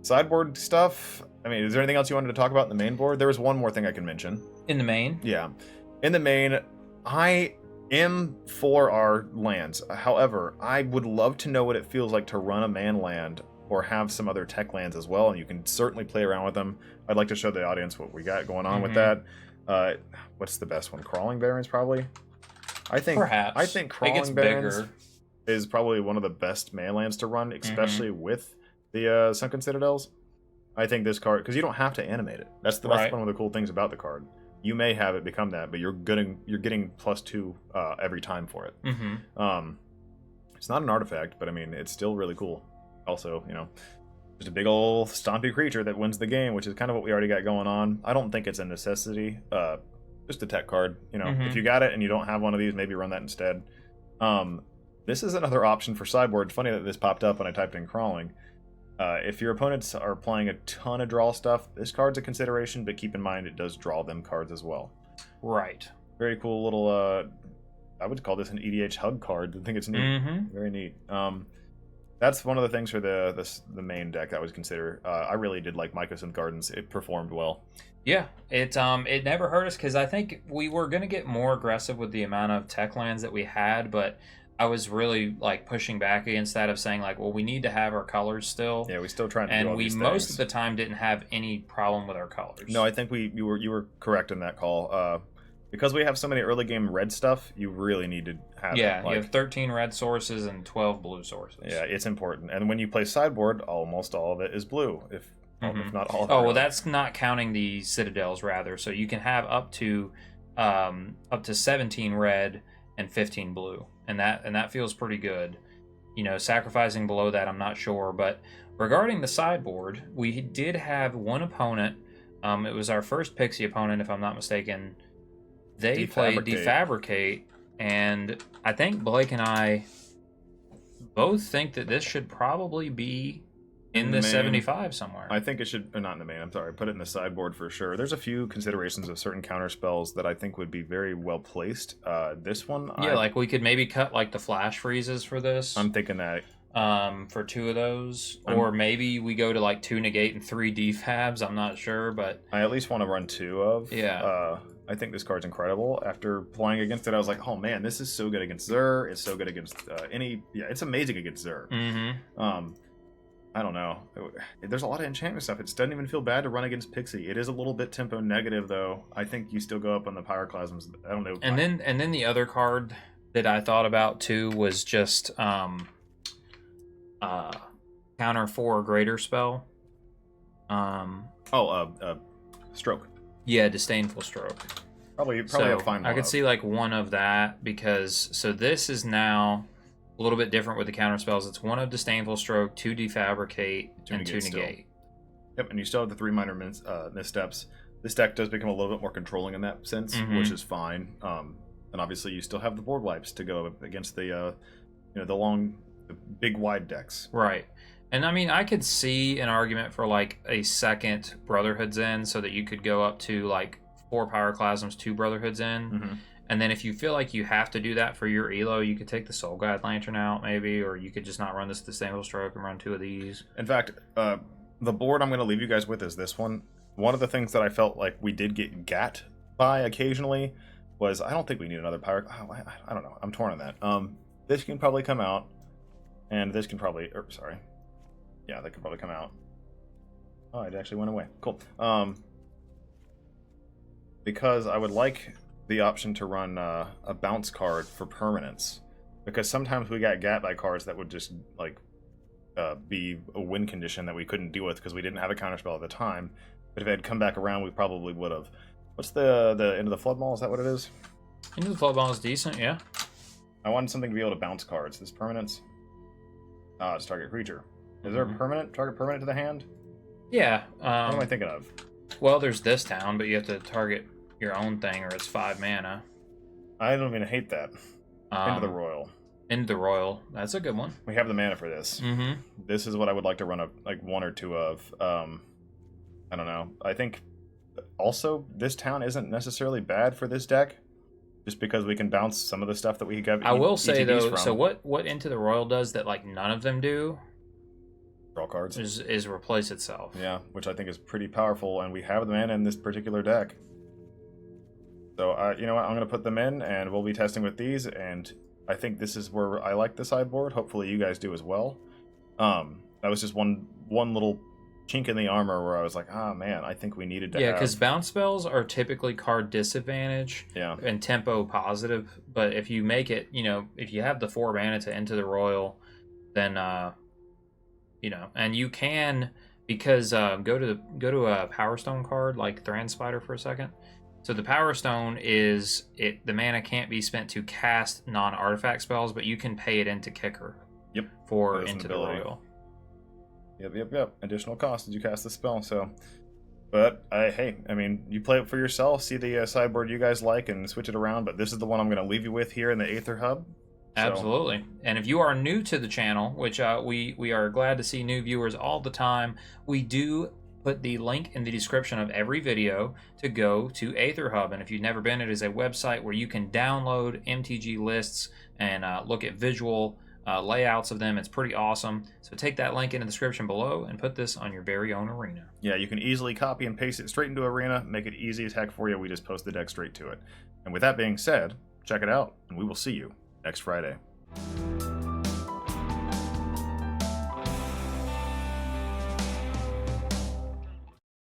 Sideboard stuff. I mean, is there anything else you wanted to talk about in the main board? There was one more thing I can mention. In the main? Yeah. In the main, I am for our lands. However, I would love to know what it feels like to run a man land or have some other tech lands as well, and you can certainly play around with them. I'd like to show the audience what we got going on with that. What's the best one? Crawling Barrens, probably? Perhaps. I think Crawling Barrens is probably one of the best man lands to run, especially with the Sunken Citadels. I think this card, because you don't have to animate it. That's one of the cool things about the card. You may have it become that, but you're getting +2 every time for it. It's not an artifact, but I mean, it's still really cool. Also, you know, just a big old stompy creature that wins the game, which is kind of what we already got going on. I don't think it's a necessity. Just a tech card. You know, if you got it and you don't have one of these, maybe run that instead. This is another option for sideboard. Funny that this popped up when I typed in crawling. If your opponents are playing a ton of draw stuff, this card's a consideration, but keep in mind it does draw them cards as well. Right. Very cool little, I would call this an EDH hug card. I think it's neat. Very neat. That's one of the things for the main deck I would consider. I really did like Mycosynth Gardens. It performed well. Yeah, it never hurt us, because I think we were going to get more aggressive with the amount of tech lands that we had, but I was really like pushing back against that, of saying like, well, we need to have our colors still. Yeah, we still trying to do all and we these most things. of the time didn't have any problem with our colors. No, I think you were correct in that call. Because we have so many early game red stuff, you really need to have you have 13 red sources and 12 blue sources. Yeah, it's important. And when you play sideboard, almost all of it is blue, if not all of it. Oh, well, that's not counting the citadels, rather. So you can have up to 17 red and 15 blue. And that feels pretty good. You know, sacrificing below that, I'm not sure. But regarding the sideboard, we did have one opponent. It was our first Pixie opponent, if I'm not mistaken. They played Defabricate, and I think Blake and I both think that this should probably be in the 75 somewhere. I think it should, or not in the main, I'm sorry, put it in the sideboard for sure. There's a few considerations of certain counter spells that I think would be very well placed. This one, like we could maybe cut like the flash freezes for this. I'm thinking that. For 2 of those, or maybe we go to like 2 negate and 3 defabs. I'm not sure, but I at least want to run 2 of. Yeah. I think this card's incredible. After playing against it, I was like, oh man, this is so good against Zur. It's so good against it's amazing against Zur. I don't know. There's a lot of enchantment stuff. It doesn't even feel bad to run against Pixie. It is a little bit tempo negative, though. I think you still go up on the Pyroclasms. I don't know. And then the other card that I thought about too was just counter 4 greater spell. Stroke. Yeah, Disdainful Stroke. Probably a fine one. I could see like one of that, because this is now a little bit different with the counter spells. It's 1 of Disdainful Stroke, 2 Defabricate, and 2 negate. Yep, and you still have the 3 minor missteps. This deck does become a little bit more controlling in that sense, which is fine. And obviously, you still have the board wipes to go against the big wide decks. Right. And I mean, I could see an argument for like a second Brotherhood's End so that you could go up to like 4 Pyroclasms, 2 Brotherhood's End. Mm-hmm. And then if you feel like you have to do that for your elo, you could take the Soul Guide Lantern out maybe, or you could just not run this Disdainful Stroke and run 2 of these. In fact, the board I'm going to leave you guys with is this one. One of the things that I felt like we did get gat by occasionally was I don't think we need another Pyro. Oh, I don't know. I'm torn on that. This can probably come out, and this can probably. Sorry. Yeah, that could probably come out. Oh, it actually went away. Cool. Because I would like the option to run a bounce card for permanence, because sometimes we got gat by cards that would just like be a win condition that we couldn't deal with because we didn't have a counterspell at the time. But if it had come back around, we probably would have. What's the End of the Flood Maul? Is that what it is? Into the Flood Maul is decent, yeah. I wanted something to be able to bounce cards. This permanence. It's target creature. Is there a target permanent to the hand? Yeah. What am I thinking of? Well, there's this town, but you have to target your own thing, or it's 5 mana. I don't even hate that. Into the Royal. Into the Royal. That's a good one. We have the mana for this. Mm-hmm. This is what I would like to run like 1 or 2 of. I don't know. I think also this town isn't necessarily bad for this deck, just because we can bounce some of the stuff that we got. I will say ETBs though, from. so what Into the Royal does that like none of them do Draw cards is replace itself. Yeah, which I think is pretty powerful, and we have the mana in this particular deck. So you know what? I'm gonna put them in, and we'll be testing with these. And I think this is where I like the sideboard. Hopefully, you guys do as well. That was just one little chink in the armor where I was like, ah, man, I think we needed to. Yeah, because bounce spells are typically card disadvantage. Yeah. And tempo positive, but if you make it, if you have the 4 mana to Into the Royal, then and you can, because go to a Power Stone card like Thran Spider for a second. So the Power Stone is the mana can't be spent to cast non-artifact spells, but you can pay it into Kicker. Yep. For Into the Royal. Yep. Additional cost did you cast the spell? So, but hey, I mean, you play it for yourself. See the sideboard you guys like and switch it around. But this is the one I'm going to leave you with here in the Aether Hub. Absolutely. And if you are new to the channel, which we are glad to see new viewers all the time, we do put the link in the description of every video to go to Aether Hub. And if you've never been, it is a website where you can download MTG lists and look at visual layouts of them. It's pretty awesome. So take that link in the description below and put this on your very own arena. Yeah, you can easily copy and paste it straight into Arena, make it easy as heck for you. We just post the deck straight to it. And with that being said, check it out, and we will see you next Friday.